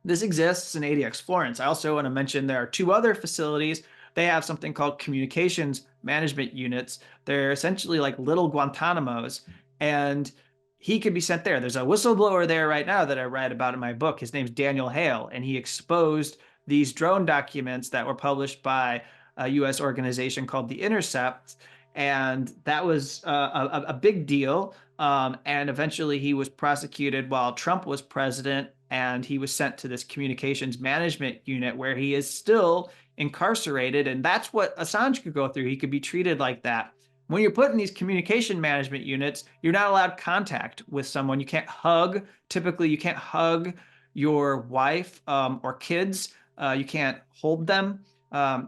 this exists in ADX Florence. I also want to mention there are two other facilities. They have something called communications management units. They're essentially like little Guantanamos, and he could be sent there. There's a whistleblower there right now that I write about in my book. His name's Daniel Hale, and he exposed these drone documents that were published by a U.S. organization called The Intercept, and that was a big deal. And eventually he was prosecuted while Trump was president, and he was sent to this communications management unit where he is still incarcerated, and that's what Assange could go through. He could be treated like that. When you're put in these communication management units, you're not allowed contact with someone. You can't hug. Typically, you can't hug your wife or kids. You can't hold them.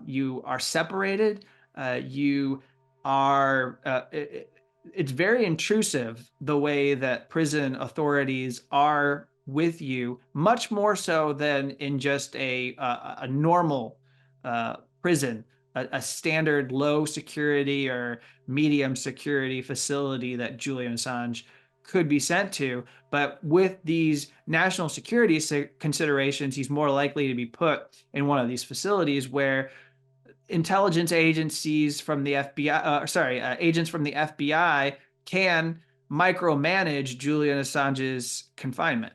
You are separated. You are. It's very intrusive the way that prison authorities are with you, much more so than in just a normal prison. A standard low security or medium security facility that Julian Assange could be sent to. But with these national security considerations, he's more likely to be put in one of these facilities where intelligence agencies from the FBI, agents from the FBI can micromanage Julian Assange's confinement.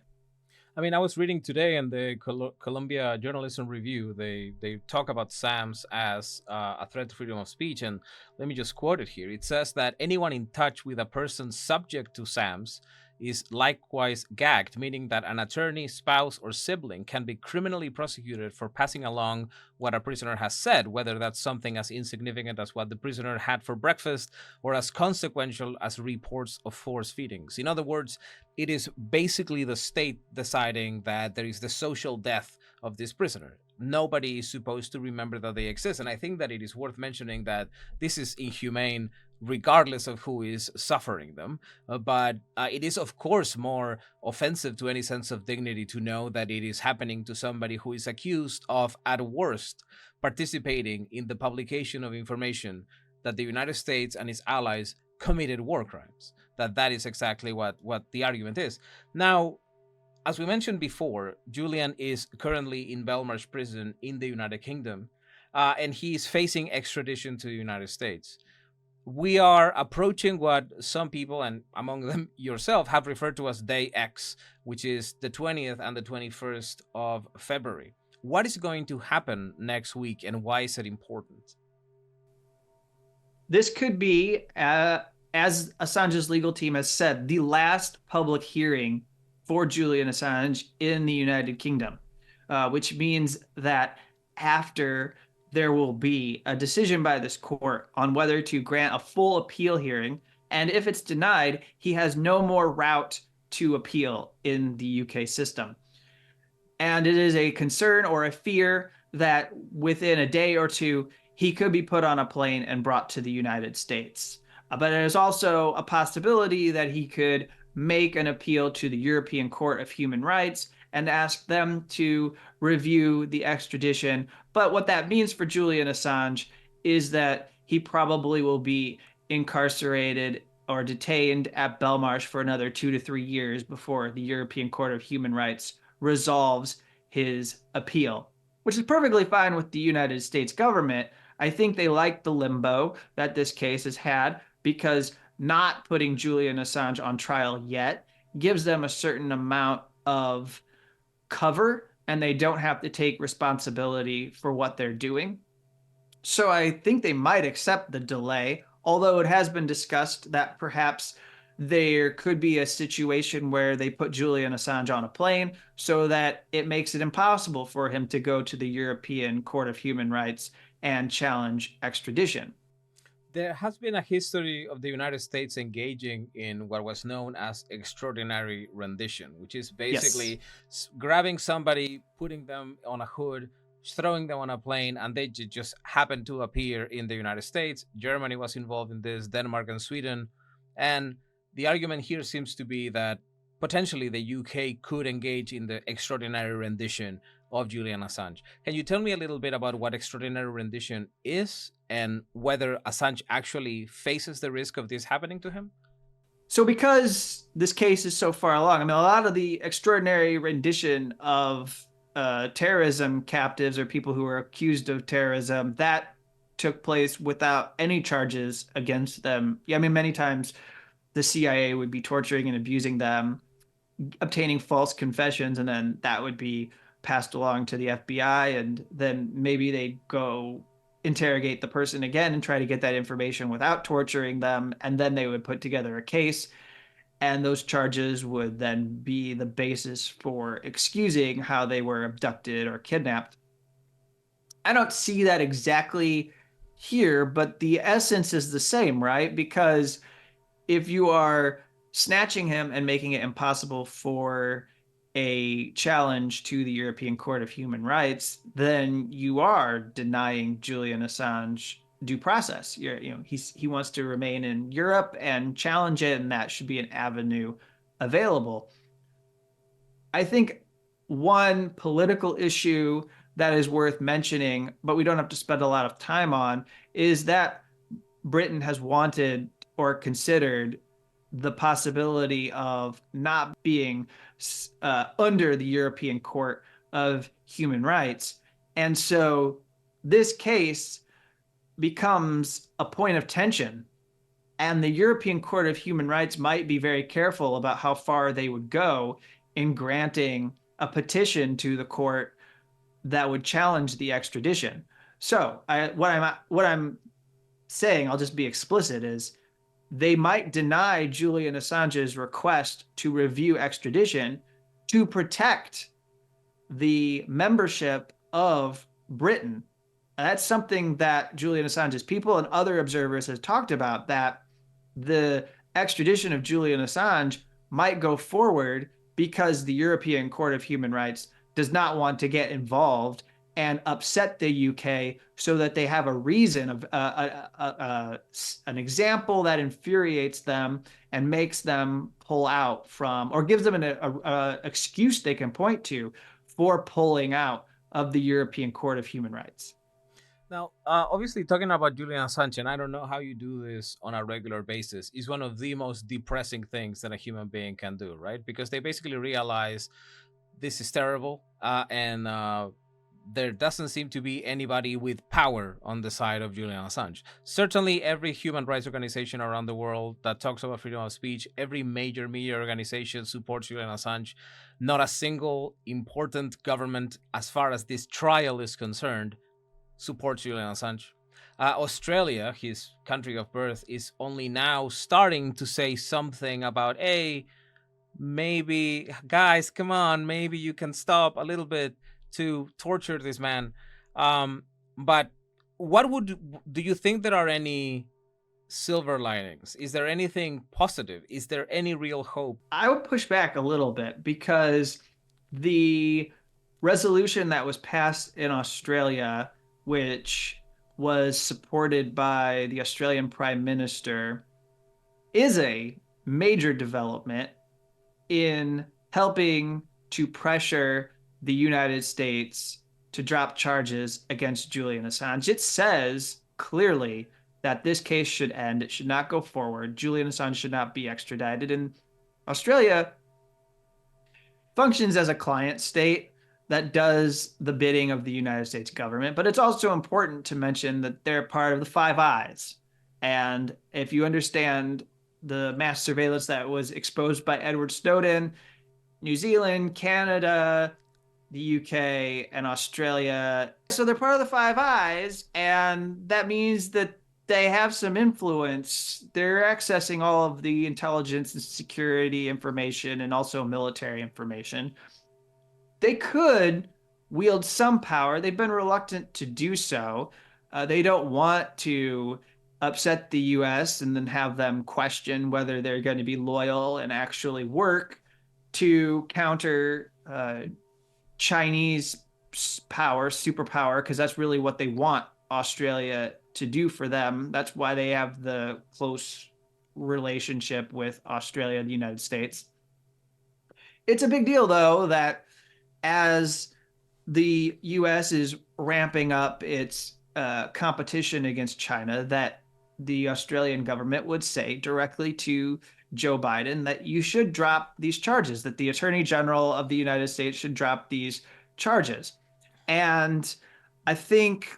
I mean, I was reading today in the Columbia Journalism Review, they talk about SAMs as a threat to freedom of speech. And let me just quote it here. It says that anyone in touch with a person subject to SAMs is likewise gagged, meaning that an attorney, spouse, or sibling can be criminally prosecuted for passing along what a prisoner has said, whether that's something as insignificant as what the prisoner had for breakfast or as consequential as reports of force feedings. In other words, it is basically the state deciding that there is the social death of this prisoner. Nobody is supposed to remember that they exist. And I think that it is worth mentioning that this is inhumane regardless of who is suffering them. But it is, of course, more offensive to any sense of dignity to know that it is happening to somebody who is accused of, at worst, participating in the publication of information that the United States and its allies committed war crimes. That is exactly what the argument is. Now, as we mentioned before, Julian is currently in Belmarsh prison in the United Kingdom, and he is facing extradition to the United States. We are approaching what some people, and among them yourself, have referred to as Day X, which is the 20th and the 21st of February. What is going to happen next week, and why is it important? This could be, as Assange's legal team has said, the last public hearing for Julian Assange in the United Kingdom, which means that after there will be a decision by this court on whether to grant a full appeal hearing, and if it's denied, he has no more route to appeal in the UK system. And it is a concern or a fear that within a day or two, he could be put on a plane and brought to the United States. But there's also a possibility that he could make an appeal to the European Court of Human Rights and ask them to review the extradition. But what that means for Julian Assange is that he probably will be incarcerated or detained at Belmarsh for another 2 to 3 years before the European Court of Human Rights resolves his appeal, which is perfectly fine with the United States government. I think they like the limbo that this case has had, because not putting Julian Assange on trial yet gives them a certain amount of cover, and they don't have to take responsibility for what they're doing. So I think they might accept the delay, although it has been discussed that perhaps there could be a situation where they put Julian Assange on a plane so that it makes it impossible for him to go to the European Court of Human Rights and challenge extradition. There has been a history of the United States engaging in what was known as extraordinary rendition, which is basically grabbing somebody, putting them on a hood, throwing them on a plane, and they just happen to appear in the United States. Germany was involved in this, Denmark and Sweden. And the argument here seems to be that potentially the UK could engage in the extraordinary rendition of Julian Assange. Can you tell me a little bit about what extraordinary rendition is and whether Assange actually faces the risk of this happening to him? So because this case is so far along, I mean, a lot of the extraordinary rendition of terrorism captives or people who are accused of terrorism, that took place without any charges against them. Yeah, I mean, many times the CIA would be torturing and abusing them, obtaining false confessions, and then that would be passed along to the FBI, and then maybe they'd go interrogate the person again and try to get that information without torturing them, and then they would put together a case, and those charges would then be the basis for excusing how they were abducted or kidnapped. I don't see that exactly here, but the essence is the same, right? Because if you are snatching him and making it impossible for a challenge to the European Court of Human Rights, then you are denying Julian Assange due process. He wants to remain in Europe and challenge it, and that should be an avenue available. I think one political issue that is worth mentioning, but we don't have to spend a lot of time on, is that Britain has wanted or considered the possibility of not being under the European Court of Human Rights. And so this case becomes a point of tension. And the European Court of Human Rights might be very careful about how far they would go in granting a petition to the court that would challenge the extradition. So what I'm saying, I'll just be explicit, is they might deny Julian Assange's request to review extradition to protect the membership of Britain. And that's something that Julian Assange's people and other observers have talked about, that the extradition of Julian Assange might go forward because the European Court of Human Rights does not want to get involved and upset the UK, so that they have a reason, of an example that infuriates them and makes them pull out from, or gives them an excuse they can point to for pulling out of the European Court of Human Rights. Now, obviously, talking about Julian Assange, and I don't know how you do this on a regular basis, is one of the most depressing things that a human being can do, right? Because they basically realize this is terrible, and there doesn't seem to be anybody with power on the side of Julian Assange. Certainly, every human rights organization around the world that talks about freedom of speech, every major media organization supports Julian Assange. Not a single important government, as far as this trial is concerned, supports Julian Assange. Australia, his country of birth, is only now starting to say something about, hey, maybe, guys, come on, maybe you can stop a little bit to torture this man. But do you think there are any silver linings? Is there anything positive? Is there any real hope? I would push back a little bit because the resolution that was passed in Australia, which was supported by the Australian Prime Minister, is a major development in helping to pressure the United States to drop charges against Julian Assange. It says clearly that this case should end. It should not go forward. Julian Assange should not be extradited. And Australia functions as a client state that does the bidding of the United States government. But it's also important to mention that they're part of the Five Eyes. And if you understand the mass surveillance that was exposed by Edward Snowden, New Zealand, Canada, the UK, and Australia. So they're part of the Five Eyes, and that means that they have some influence. They're accessing all of the intelligence and security information and also military information. They could wield some power. They've been reluctant to do so. They don't want to upset the US and then have them question whether they're going to be loyal and actually work to counter Chinese power, superpower, because that's really what they want Australia to do for them. That's why they have the close relationship with Australia and the United States. It's a big deal, though, that as the US is ramping up its competition against China, that the Australian government would say directly to Joe Biden that you should drop these charges, that the Attorney General of the United States should drop these charges. And I think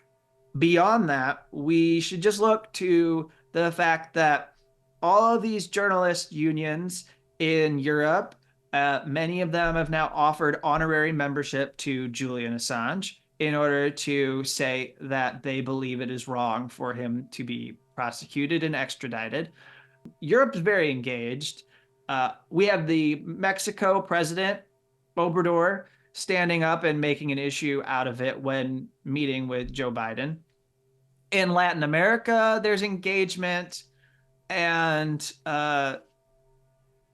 beyond that, we should just look to the fact that all of these journalist unions in Europe, many of them have now offered honorary membership to Julian Assange in order to say that they believe it is wrong for him to be prosecuted and extradited. Europe's very engaged. We have the Mexico president, Obrador, standing up and making an issue out of it when meeting with Joe Biden. In Latin America, there's engagement. And I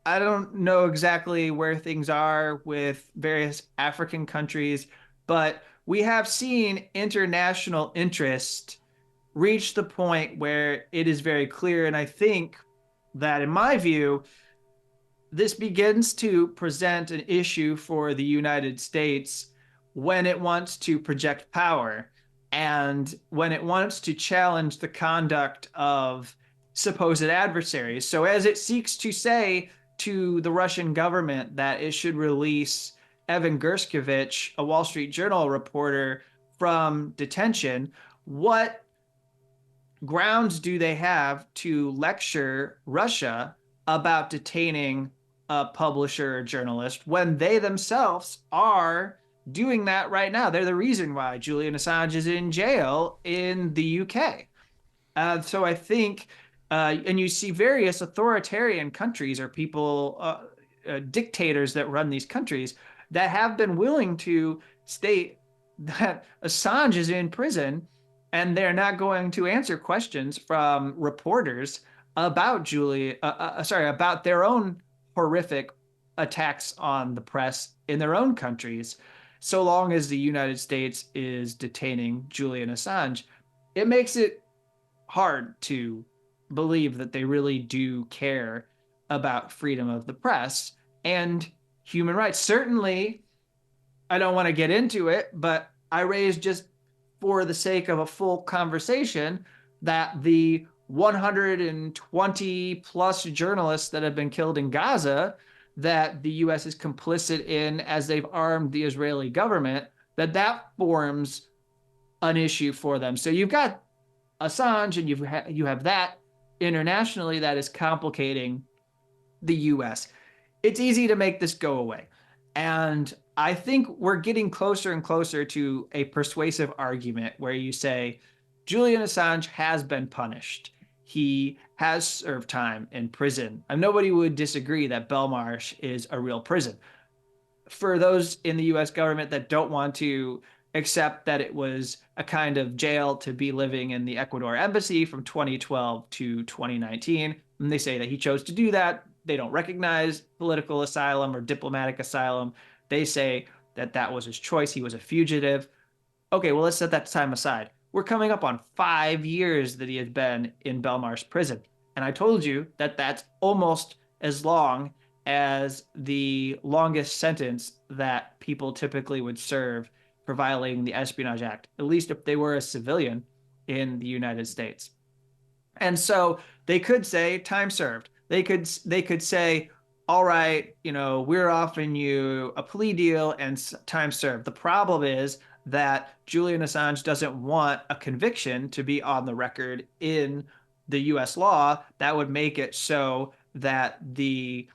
don't know exactly where things are with various African countries, but we have seen international interest reach the point where it is very clear. And I think that, in my view, this begins to present an issue for the United States when it wants to project power and when it wants to challenge the conduct of supposed adversaries. So as it seeks to say to the Russian government that it should release Evan Gershkovich, a Wall Street Journal reporter, from detention, what grounds do they have to lecture Russia about detaining a publisher or journalist when they themselves are doing that right now? They're the reason why Julian Assange is in jail in the UK. So I think, and you see various authoritarian countries or people, dictators that run these countries that have been willing to state that Assange is in prison and they're not going to answer questions from reporters about about their own horrific attacks on the press in their own countries, so long as the United States is detaining Julian Assange. It makes it hard to believe that they really do care about freedom of the press and human rights. Certainly, I don't want to get into it, but I raised just for the sake of a full conversation, that the 120 plus journalists that have been killed in Gaza, that the US is complicit in as they've armed the Israeli government, that forms an issue for them. So you've got Assange, and you have that internationally that is complicating the US. It's easy to make this go away. And I think we're getting closer and closer to a persuasive argument where you say, Julian Assange has been punished. He has served time in prison. And nobody would disagree that Belmarsh is a real prison. For those in the US government that don't want to accept that it was a kind of jail to be living in the Ecuador embassy from 2012 to 2019, and they say that he chose to do that, they don't recognize political asylum or diplomatic asylum. They say that that was his choice. He was a fugitive. Okay, well, let's set that time aside. We're coming up on 5 years that he has been in Belmarsh prison. And I told you that that's almost as long as the longest sentence that people typically would serve for violating the Espionage Act, at least if they were a civilian in the United States. And so they could say time served. They could say, all right, we're offering you a plea deal and time served. The problem is that Julian Assange doesn't want a conviction to be on the record in the US law. That would make it so that the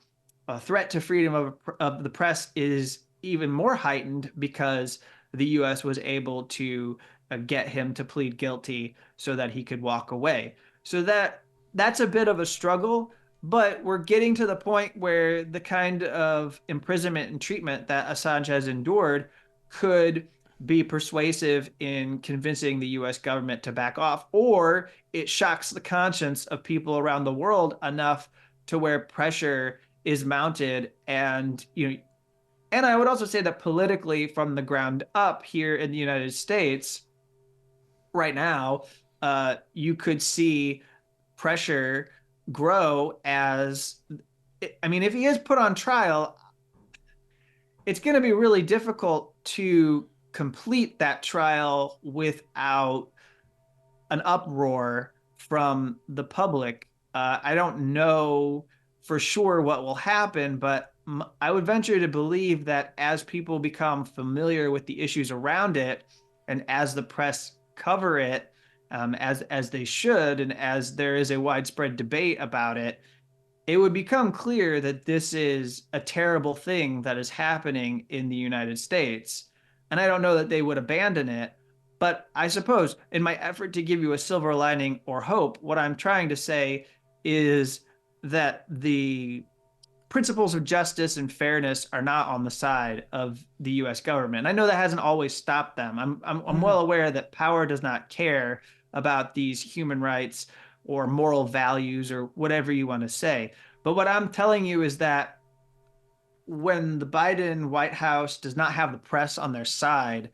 threat to freedom of the press is even more heightened because the US was able to get him to plead guilty so that he could walk away. So that's a bit of a struggle, but we're getting to the point where the kind of imprisonment and treatment that Assange has endured could be persuasive in convincing the US government to back off, or it shocks the conscience of people around the world enough to where pressure is mounted. And I would also say that politically, from the ground up here in the United States right now, you could see pressure grow as, if he is put on trial, it's going to be really difficult to complete that trial without an uproar from the public. I don't know for sure what will happen, but I would venture to believe that as people become familiar with the issues around it, and as the press cover it, as they should, and as there is a widespread debate about it, it would become clear that this is a terrible thing that is happening in the United States. And I don't know that they would abandon it, but I suppose in my effort to give you a silver lining or hope, what I'm trying to say is that the principles of justice and fairness are not on the side of the US government. I know that hasn't always stopped them. I'm well aware that power does not care about these human rights or moral values or whatever you want to say. But what I'm telling you is that when the Biden White House does not have the press on their side,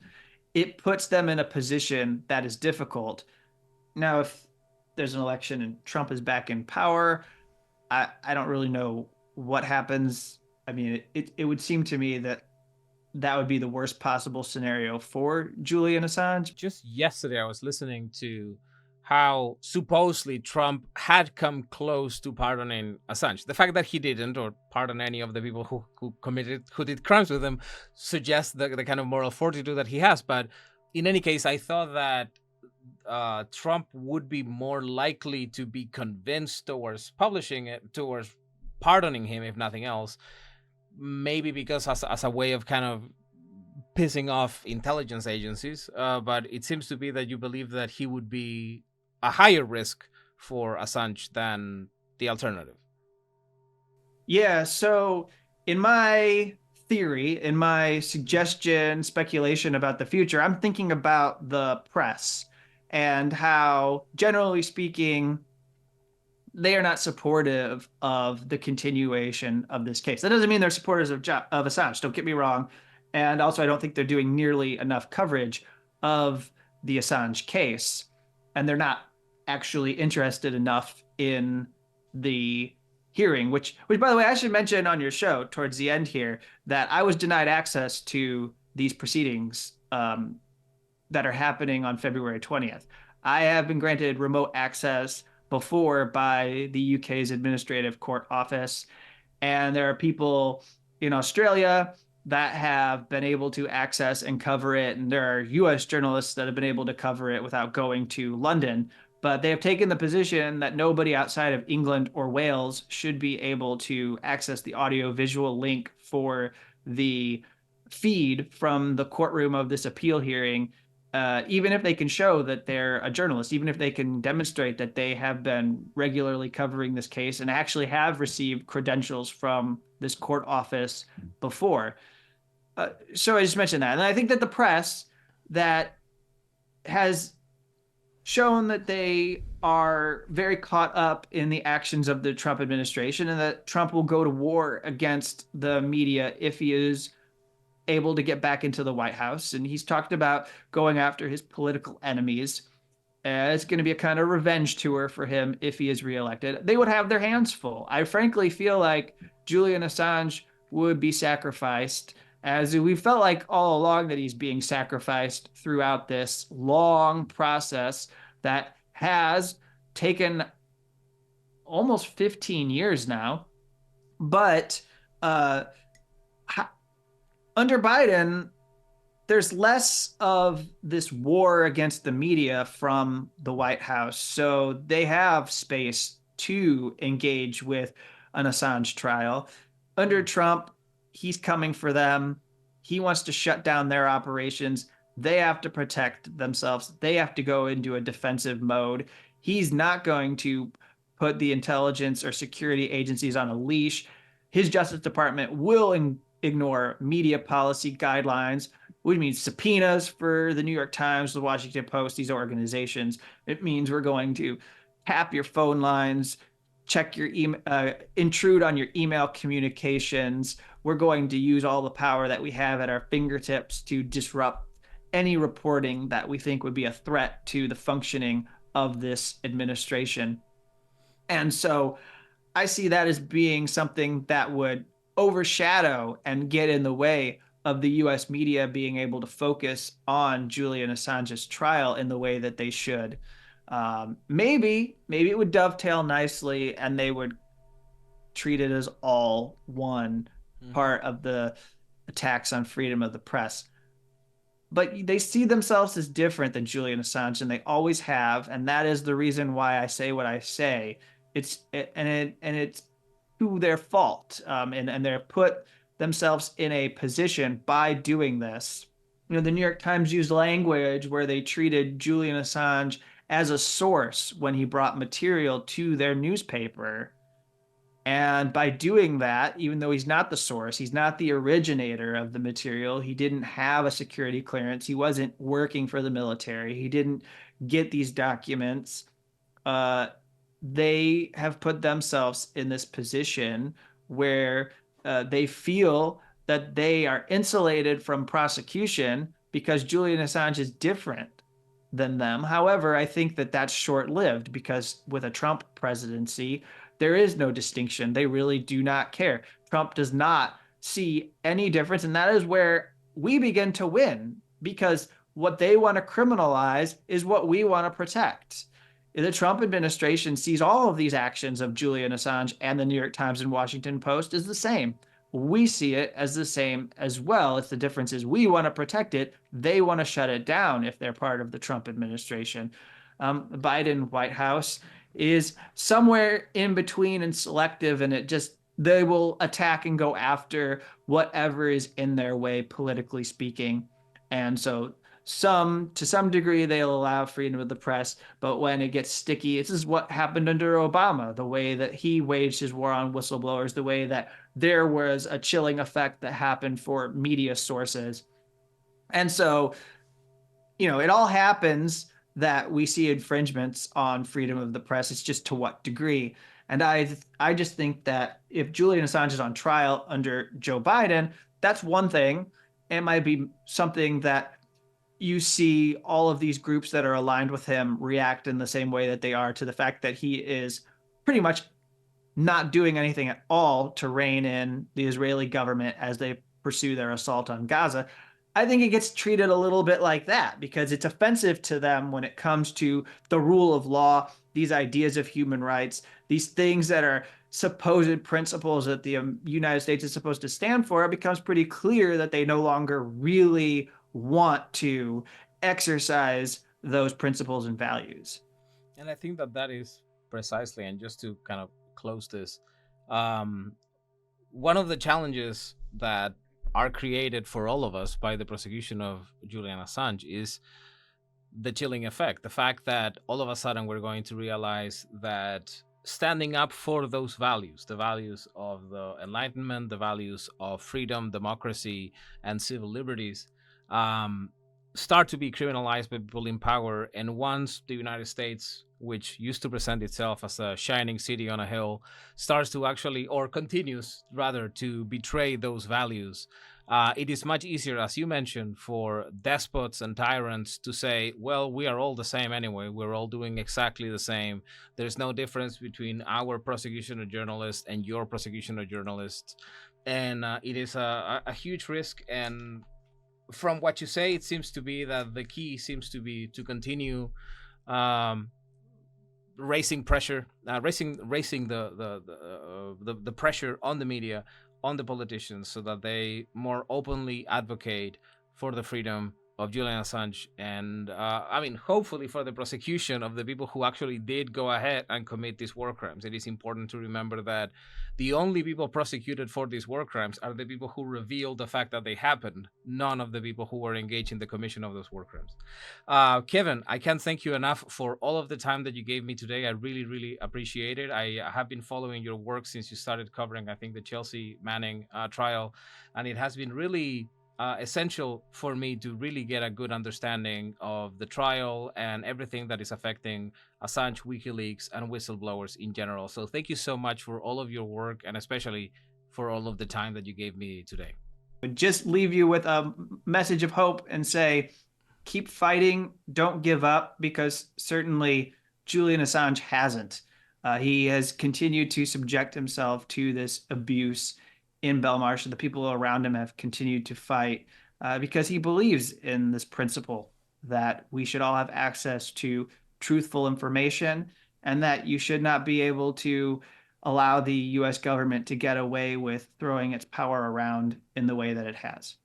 it puts them in a position that is difficult. Now, if there's an election and Trump is back in power, I don't really know what happens. It would seem to me that would be the worst possible scenario for Julian Assange. Just yesterday, I was listening to how supposedly Trump had come close to pardoning Assange. The fact that he didn't, or pardon any of the people who did crimes with him, suggests the kind of moral fortitude that he has. But in any case, I thought that Trump would be more likely to be convinced towards pardoning him, if nothing else, maybe because as a way of kind of pissing off intelligence agencies. But it seems to be that you believe that he would be a higher risk for Assange than the alternative. Yeah, so in my theory, in my suggestion, speculation about the future, I'm thinking about the press and how, generally speaking, they are not supportive of the continuation of this case. That doesn't mean they're supporters of Assange, don't get me wrong. And also, I don't think they're doing nearly enough coverage of the Assange case. And they're not actually interested enough in the hearing, which by the way, I should mention on your show towards the end here, that I was denied access to these proceedings that are happening on February 20th. I have been granted remote access before by the UK's Administrative Court Office, and there are people in Australia that have been able to access and cover it, and there are US journalists that have been able to cover it without going to London. But they have taken the position that nobody outside of England or Wales should be able to access the audio-visual link for the feed from the courtroom of this appeal hearing, even if they can show that they're a journalist, even if they can demonstrate that they have been regularly covering this case and actually have received credentials from this court office before. So I just mentioned that. And I think that the press that has shown that they are very caught up in the actions of the Trump administration, and that Trump will go to war against the media if he is able to get back into the White House. And he's talked about going after his political enemies. It's going to be a kind of revenge tour for him if he is reelected. They would have their hands full. I frankly feel like Julian Assange would be sacrificed, as we felt like all along that he's being sacrificed throughout this long process that has taken almost 15 years now. But under Biden, there's less of this war against the media from the White House. So they have space to engage with an Assange trial. Under Trump, he's coming for them. He wants to shut down their operations. They have to protect themselves. They have to go into a defensive mode. He's not going to put the intelligence or security agencies on a leash. His Justice Department will ignore media policy guidelines, which means subpoenas for the New York Times, the Washington Post, these organizations. It means we're going to tap your phone lines, check your email, intrude on your email communications. We're going to use all the power that we have at our fingertips to disrupt any reporting that we think would be a threat to the functioning of this administration. And so I see that as being something that would overshadow and get in the way of the US media being able to focus on Julian Assange's trial in the way that they should. Maybe it would dovetail nicely and they would treat it as all one part of the attacks on freedom of the press. But they see themselves as different than Julian Assange, and they always have, and that is the reason why I say what I say. It's to their fault, and they're put themselves in a position by doing this. You know, the New York Times used language where they treated Julian Assange as a source when he brought material to their newspaper. And by doing that, even though he's not the source, he's not the originator of the material, he didn't have a security clearance, he wasn't working for the military, he didn't get these documents, they have put themselves in this position where they feel that they are insulated from prosecution because Julian Assange is different than them. However, I think that that's short-lived, because with a Trump presidency, there is no distinction. They really do not care. Trump does not see any difference, and that is where we begin to win, because what they want to criminalize is what we want to protect. The Trump administration sees all of these actions of Julian Assange and the New York Times and Washington Post as the same. We see it as the same as well. It's the difference is we want to protect it. They want to shut it down if they're part of the Trump administration. The Biden White House is somewhere in between and selective, and they will attack and go after whatever is in their way, politically speaking. And so to some degree, they'll allow freedom of the press, but when it gets sticky, this is what happened under Obama, the way that he waged his war on whistleblowers, the way that there was a chilling effect that happened for media sources. And so, you know, it all happens that we see infringements on freedom of the press. It's just to what degree. And I just think that if Julian Assange is on trial under Joe Biden, that's one thing. It might be something that you see all of these groups that are aligned with him react in the same way that they are to the fact that he is pretty much not doing anything at all to rein in the Israeli government as they pursue their assault on Gaza. I think it gets treated a little bit like that because it's offensive to them when it comes to the rule of law, these ideas of human rights, these things that are supposed principles that the United States is supposed to stand for. It becomes pretty clear that they no longer really want to exercise those principles and values. And I think that that is precisely, and just to kind of close this, um, one of the challenges that are created for all of us by the prosecution of Julian Assange is the chilling effect. The fact that all of a sudden we're going to realize that standing up for those values, the values of the Enlightenment, the values of freedom, democracy, and civil liberties, um, start to be criminalized by people in power. And once the United States, which used to present itself as a shining city on a hill, starts to actually, or continues rather, to betray those values, it is much easier, as you mentioned, for despots and tyrants to say, well, we are all the same anyway. We're all doing exactly the same. There's no difference between our prosecution of journalists and your prosecution of journalists. And it is a huge risk. And from what you say, it seems to be that the key seems to be to continue raising pressure, raising the pressure on the media, on the politicians, so that they more openly advocate for the freedom of Julian Assange, and I mean, hopefully for the prosecution of the people who actually did go ahead and commit these war crimes. It is important to remember that the only people prosecuted for these war crimes are the people who revealed the fact that they happened, none of the people who were engaged in the commission of those war crimes. Kevin, I can't thank you enough for all of the time that you gave me today. I really, really appreciate it. I have been following your work since you started covering, I think, the Chelsea Manning trial, and it has been really essential for me to really get a good understanding of the trial and everything that is affecting Assange, WikiLeaks, and whistleblowers in general. So thank you so much for all of your work, and especially for all of the time that you gave me today. Just leave you with a message of hope and say, keep fighting, don't give up, because certainly Julian Assange hasn't. He has continued to subject himself to this abuse in Belmarsh, and the people around him have continued to fight because he believes in this principle that we should all have access to truthful information, and that you should not be able to allow the US government to get away with throwing its power around in the way that it has.